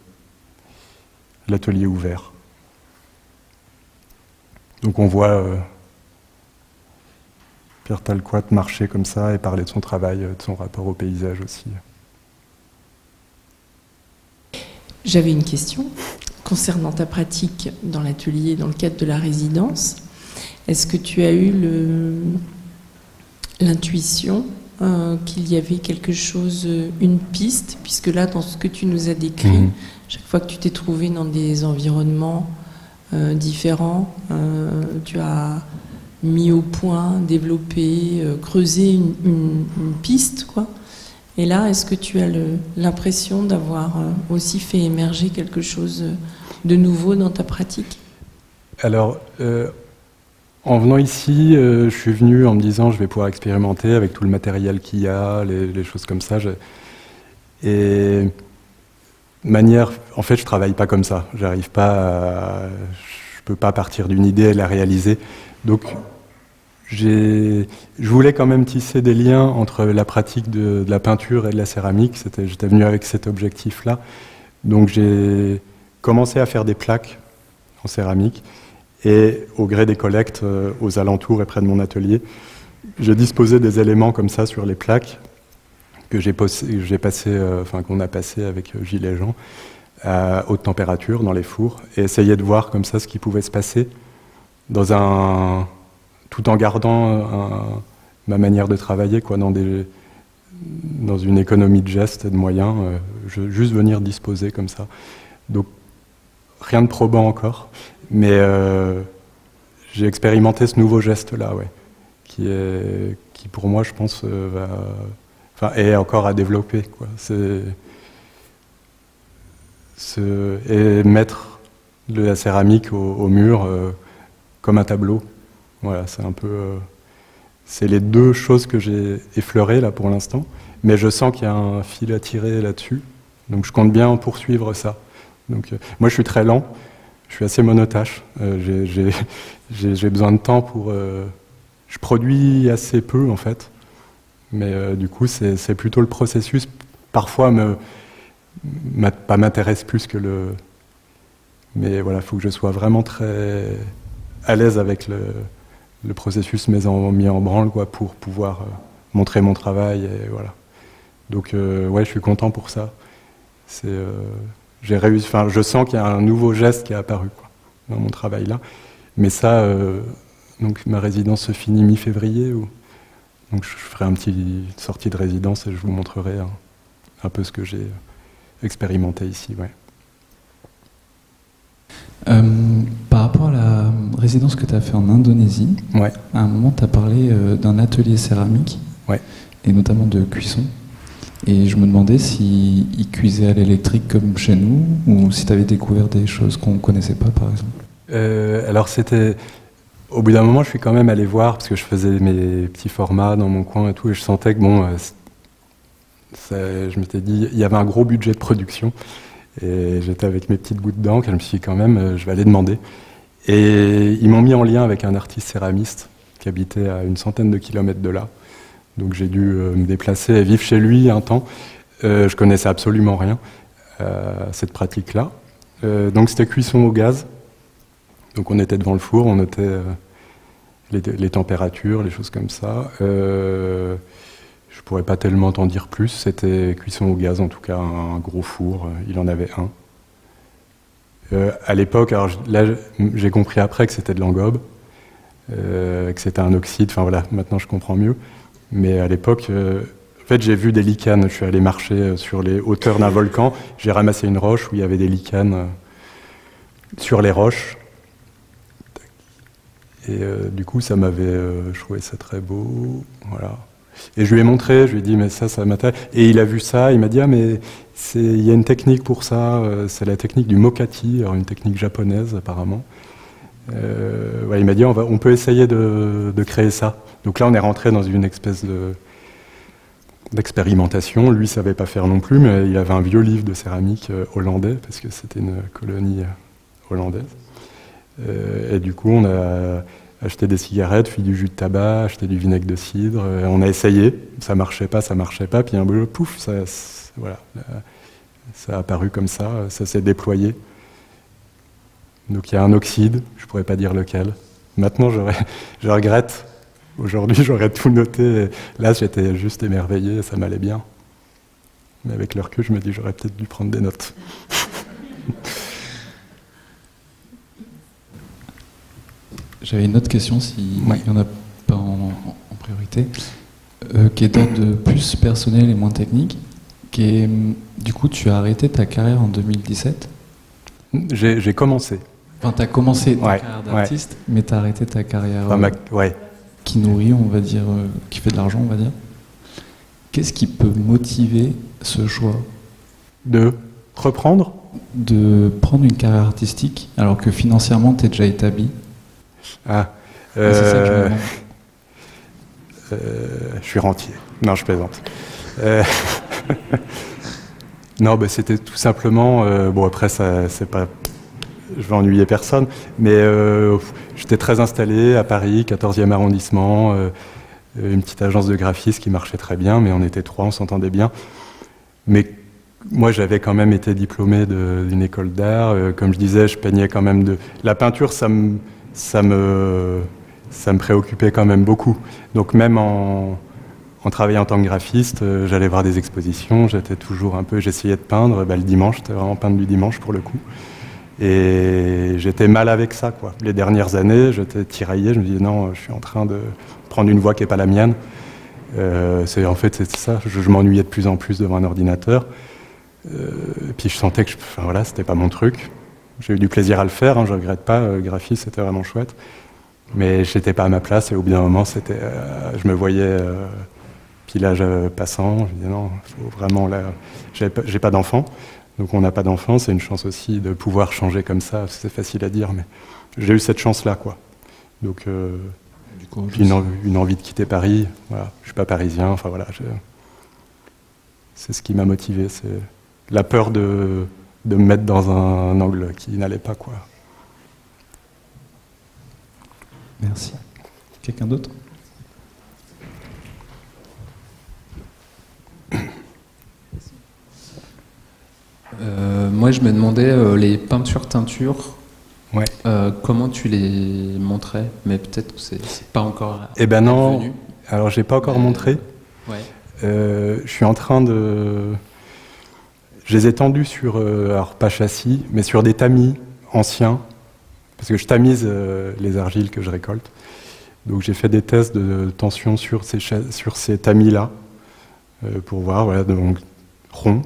l'atelier ouvert. Donc on voit Pierre Tolquat marcher comme ça et parler de son travail, de son rapport au paysage aussi. J'avais une question concernant ta pratique dans l'atelier, dans le cadre de la résidence. Est-ce que tu as eu l'intuition qu'il y avait quelque chose, une piste, puisque là, dans ce que tu nous as décrit, chaque fois que tu t'es trouvé dans des environnements différents, tu as mis au point, développé, creusé une piste, quoi. Et là, est-ce que tu as l'impression d'avoir aussi fait émerger quelque chose de nouveau dans ta pratique? Alors, en venant ici, je suis venu en me disant je vais pouvoir expérimenter avec tout le matériel qu'il y a, les choses comme ça. Et en fait, je travaille pas comme ça. J'arrive pas, je peux pas partir d'une idée et la réaliser. Donc, je voulais quand même tisser des liens entre la pratique de la peinture et de la céramique. J'étais venu avec cet objectif-là. Donc, j'ai commencé à faire des plaques en céramique. Et au gré des collectes aux alentours et près de mon atelier, j'ai disposé des éléments comme ça sur les plaques que qu'on a passé avec Gilles et Jean à haute température dans les fours et essayer de voir comme ça ce qui pouvait se passer tout en gardant ma manière de travailler, quoi, dans une économie de gestes et de moyens, juste venir disposer comme ça. Donc rien de probant encore, mais j'ai expérimenté ce nouveau geste-là, ouais, qui pour moi, je pense, est encore à développer, quoi. Et mettre de la céramique au mur comme un tableau. Voilà, c'est les deux choses que j'ai effleurées là pour l'instant, mais je sens qu'il y a un fil à tirer là-dessus, donc je compte bien en poursuivre ça. Donc, moi je suis très lent, je suis assez monotache, j'ai besoin de temps je produis assez peu en fait, mais du coup c'est plutôt le processus, parfois pas m'intéresse plus que mais voilà, il faut que je sois vraiment très à l'aise avec le processus mis en branle, quoi, pour pouvoir montrer mon travail, et voilà. Donc ouais, je suis content pour ça. J'ai réussi, je sens qu'il y a un nouveau geste qui est apparu, quoi, dans mon travail là. Mais ça, donc ma résidence se finit mi-février, donc je ferai une petite sortie de résidence et je vous montrerai un peu ce que j'ai expérimenté ici, ouais. Par rapport à la résidence que tu as fait en Indonésie, ouais. À un moment tu as parlé d'un atelier céramique, ouais. Et notamment de cuisson. Et je me demandais s'ils cuisaient à l'électrique comme chez nous, ou si tu avais découvert des choses qu'on ne connaissait pas, par exemple. Alors au bout d'un moment, je suis quand même allé voir, parce que je faisais mes petits formats dans mon coin et tout, et je sentais que je m'étais dit, il y avait un gros budget de production. Et j'étais avec mes petites gouttes d'encre, et je me suis dit quand même, je vais aller demander. Et ils m'ont mis en lien avec un artiste céramiste qui habitait à une centaine de kilomètres de là. Donc j'ai dû me déplacer et vivre chez lui un temps. Je connaissais absolument rien à cette pratique-là. Donc c'était cuisson au gaz. Donc on était devant le four, on notait les températures, les choses comme ça. Je pourrais pas tellement t'en dire plus, c'était cuisson au gaz, en tout cas un gros four, il en avait un. À l'époque, alors là j'ai compris après que c'était de l'engobe, que c'était un oxyde, enfin voilà, maintenant je comprends mieux. Mais à l'époque, en fait j'ai vu des licanes, je suis allé marcher sur les hauteurs d'un volcan, j'ai ramassé une roche où il y avait des licanes sur les roches. Et du coup je trouvais ça très beau, voilà. Et je lui ai montré, je lui ai dit mais ça m'intéresse. Et il a vu ça, il m'a dit ah mais il y a une technique pour ça, c'est la technique du mokati, alors une technique japonaise apparemment. Ouais, il m'a dit on peut essayer de créer ça. Donc là on est rentré dans une espèce d'expérimentation. Lui savait pas faire non plus, mais il avait un vieux livre de céramique hollandais parce que c'était une colonie hollandaise. Et du coup on a acheté des cigarettes, puis du jus de tabac, acheté du vinaigre de cidre. On a essayé, ça marchait pas, puis un peu, pouf, voilà, ça a apparu comme ça s'est déployé. Donc il y a un oxyde, je pourrais pas dire lequel. Maintenant, je regrette. Aujourd'hui, j'aurais tout noté. Là, j'étais juste émerveillé, ça m'allait bien. Mais avec le recul, je me dis, j'aurais peut-être dû prendre des notes. J'avais une autre question, s'il n'y en a pas en priorité. qui est d'ordre plus personnel et moins technique. Du coup, tu as arrêté ta carrière en 2017 ? J'ai commencé. Enfin, tu as commencé ta carrière d'artiste, mais tu as arrêté ta carrière qui nourrit, on va dire, qui fait de l'argent, on va dire. Qu'est-ce qui peut motiver ce choix ? De reprendre ? De prendre une carrière artistique, alors que financièrement, tu es déjà établi. C'est ça que je me demande. Je suis rentier. Non, je plaisante. Non, c'était tout simplement... bon, après, ça, c'est pas... Je vais ennuyer personne, mais j'étais très installé à Paris, 14e arrondissement, une petite agence de graphisme qui marchait très bien, mais on était 3, on s'entendait bien. Mais moi, j'avais quand même été diplômé d'une école d'art. Comme je disais, je peignais quand même de... La peinture, ça me préoccupait quand même beaucoup. Donc même en travaillant en tant que graphiste, j'allais voir des expositions, j'essayais de peindre. Le dimanche, c'était vraiment peindre du dimanche pour le coup. Et j'étais mal avec ça, quoi. Les dernières années, j'étais tiraillé, je me disais non, je suis en train de prendre une voie qui n'est pas la mienne. En fait, c'est ça, je m'ennuyais de plus en plus devant un ordinateur. Et puis je sentais que c'était pas mon truc. J'ai eu du plaisir à le faire, je regrette pas, graphiste, c'était vraiment chouette. Mais j'étais pas à ma place et au bout d'un moment, je me voyais l'âge passant, je me disais non, faut vraiment là. J'ai pas d'enfant. Donc on n'a pas d'enfant, c'est une chance aussi de pouvoir changer comme ça, c'est facile à dire, mais j'ai eu cette chance-là, quoi. Donc du coup, une envie de quitter Paris, voilà. Je suis pas parisien, enfin voilà, c'est ce qui m'a motivé, c'est la peur de me mettre dans un angle qui n'allait pas, quoi. Merci. Quelqu'un d'autre ? Moi, je me demandais, les peintures-teintures, ouais. Comment tu les montrais? Mais peut-être que c'est pas encore. Eh ben non, venu. Alors j'ai pas encore montré. Ouais. Je suis en train de... Je les ai tendus sur, alors pas châssis, mais sur des tamis anciens, parce que je tamise les argiles que je récolte. Donc j'ai fait des tests de tension sur ces tamis-là, pour voir, voilà, donc ronds.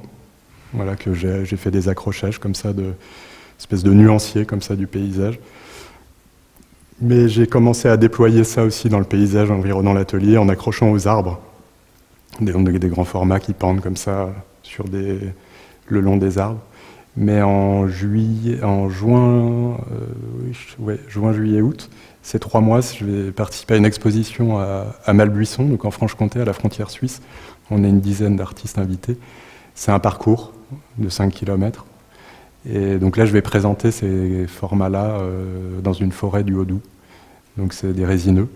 Voilà, que j'ai fait des accrochages comme ça, espèce de nuancier comme ça du paysage. Mais j'ai commencé à déployer ça aussi dans le paysage environnant l'atelier en accrochant aux arbres. Des grands formats qui pendent comme ça le long des arbres. Mais en juin, juillet, août, ces 3 mois, je vais participer à une exposition à Malbuisson, donc en Franche-Comté, à la frontière suisse. On est une dizaine d'artistes invités. C'est un parcours de 5 km. Et donc là, je vais présenter ces formats-là dans une forêt du Haut-Doubs. Donc c'est des résineux.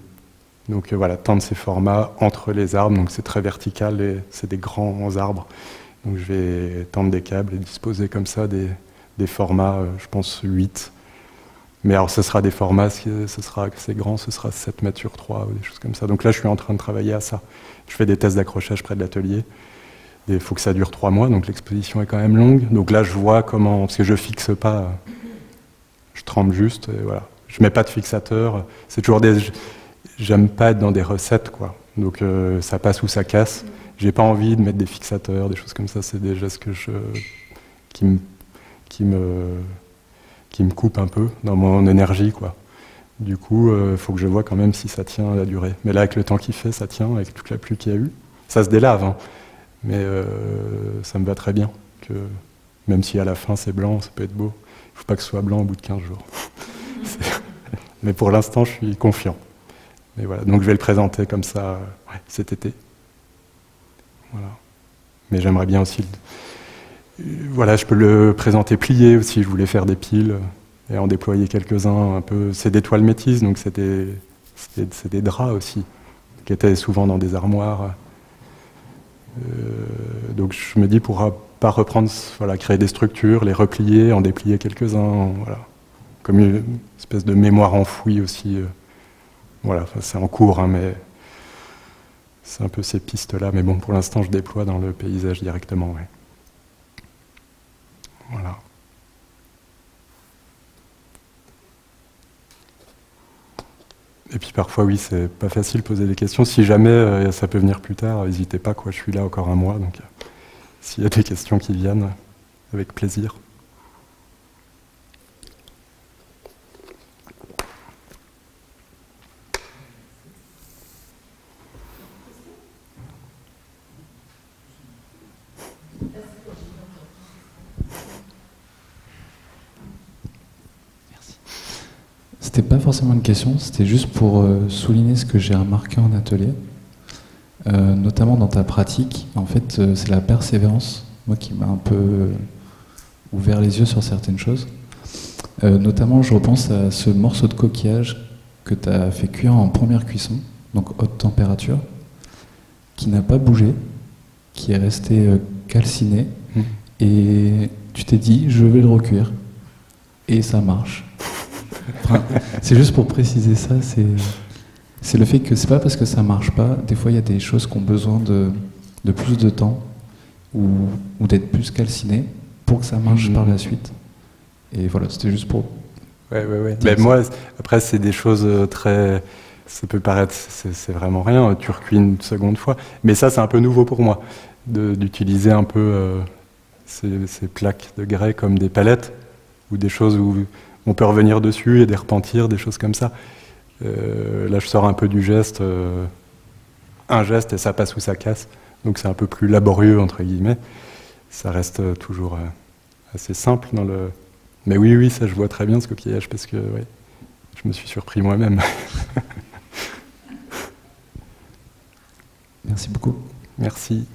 Donc voilà, tendre ces formats entre les arbres. Donc c'est très vertical et c'est des grands arbres. Donc je vais tendre des câbles et disposer comme ça des formats, je pense 8. Mais alors ce sera des formats, c'est grand, ce sera 7 mètres sur 3 ou des choses comme ça. Donc là, je suis en train de travailler à ça. Je fais des tests d'accrochage près de l'atelier. Il faut que ça dure 3 mois, donc l'exposition est quand même longue. Donc là, je vois comment, parce que je fixe pas, je trempe juste, et voilà. Je mets pas de fixateur. C'est toujours j'aime pas être dans des recettes, quoi. Donc ça passe ou ça casse. J'ai pas envie de mettre des fixateurs, des choses comme ça. C'est des gestes qui me coupe un peu dans mon énergie, quoi. Du coup, faut que je vois quand même si ça tient à la durée. Mais là, avec le temps qu'il fait, ça tient, avec toute la pluie qu'il y a eu. Ça se délave, hein. Mais ça me va très bien. Même si à la fin c'est blanc, ça peut être beau. Il ne faut pas que ce soit blanc au bout de 15 jours. Mais pour l'instant, je suis confiant. Mais voilà. Donc je vais le présenter comme ça cet été. Voilà. Mais j'aimerais bien aussi... Voilà, je peux le présenter plié aussi. Je voulais faire des piles et en déployer quelques-uns un peu. C'est des toiles métisses, donc c'est des draps aussi, qui étaient souvent dans des armoires. Donc je me dis, pourra pas reprendre, voilà, créer des structures, les replier, en déplier quelques-uns, voilà, comme une espèce de mémoire enfouie aussi. Voilà, c'est en cours, hein, mais c'est un peu ces pistes-là. Mais bon, pour l'instant, je déploie dans le paysage directement. Ouais. Voilà. Et puis parfois, oui, c'est pas facile de poser des questions. Si jamais ça peut venir plus tard, n'hésitez pas, quoi. Je suis là encore un mois, donc s'il y a des questions qui viennent, avec plaisir. C'était pas forcément une question, c'était juste pour souligner ce que j'ai remarqué en atelier, notamment dans ta pratique. En fait, c'est la persévérance, moi, qui m'a un peu ouvert les yeux sur certaines choses. Notamment, je repense à ce morceau de coquillage que tu as fait cuire en première cuisson, donc haute température, qui n'a pas bougé, qui est resté calciné, et tu t'es dit, je vais le recuire, et ça marche. Enfin, c'est juste pour préciser ça, c'est le fait que c'est pas parce que ça marche pas, des fois il y a des choses qui ont besoin de plus de temps ou d'être plus calcinées pour que ça marche par la suite. Et voilà, c'était juste pour... Ouais. Mais moi, après, c'est des choses très... Ça peut paraître, c'est vraiment rien, tu recuis une seconde fois. Mais ça, c'est un peu nouveau pour moi, d'utiliser un peu ces plaques de grès comme des palettes ou des choses où on peut revenir dessus et des repentirs, des choses comme ça. Là, je sors un peu du geste, un geste et ça passe ou ça casse. Donc c'est un peu plus laborieux, entre guillemets. Ça reste toujours assez simple dans le... Mais oui, ça, je vois très bien ce coquillage parce que je me suis surpris moi-même. Merci beaucoup. Merci.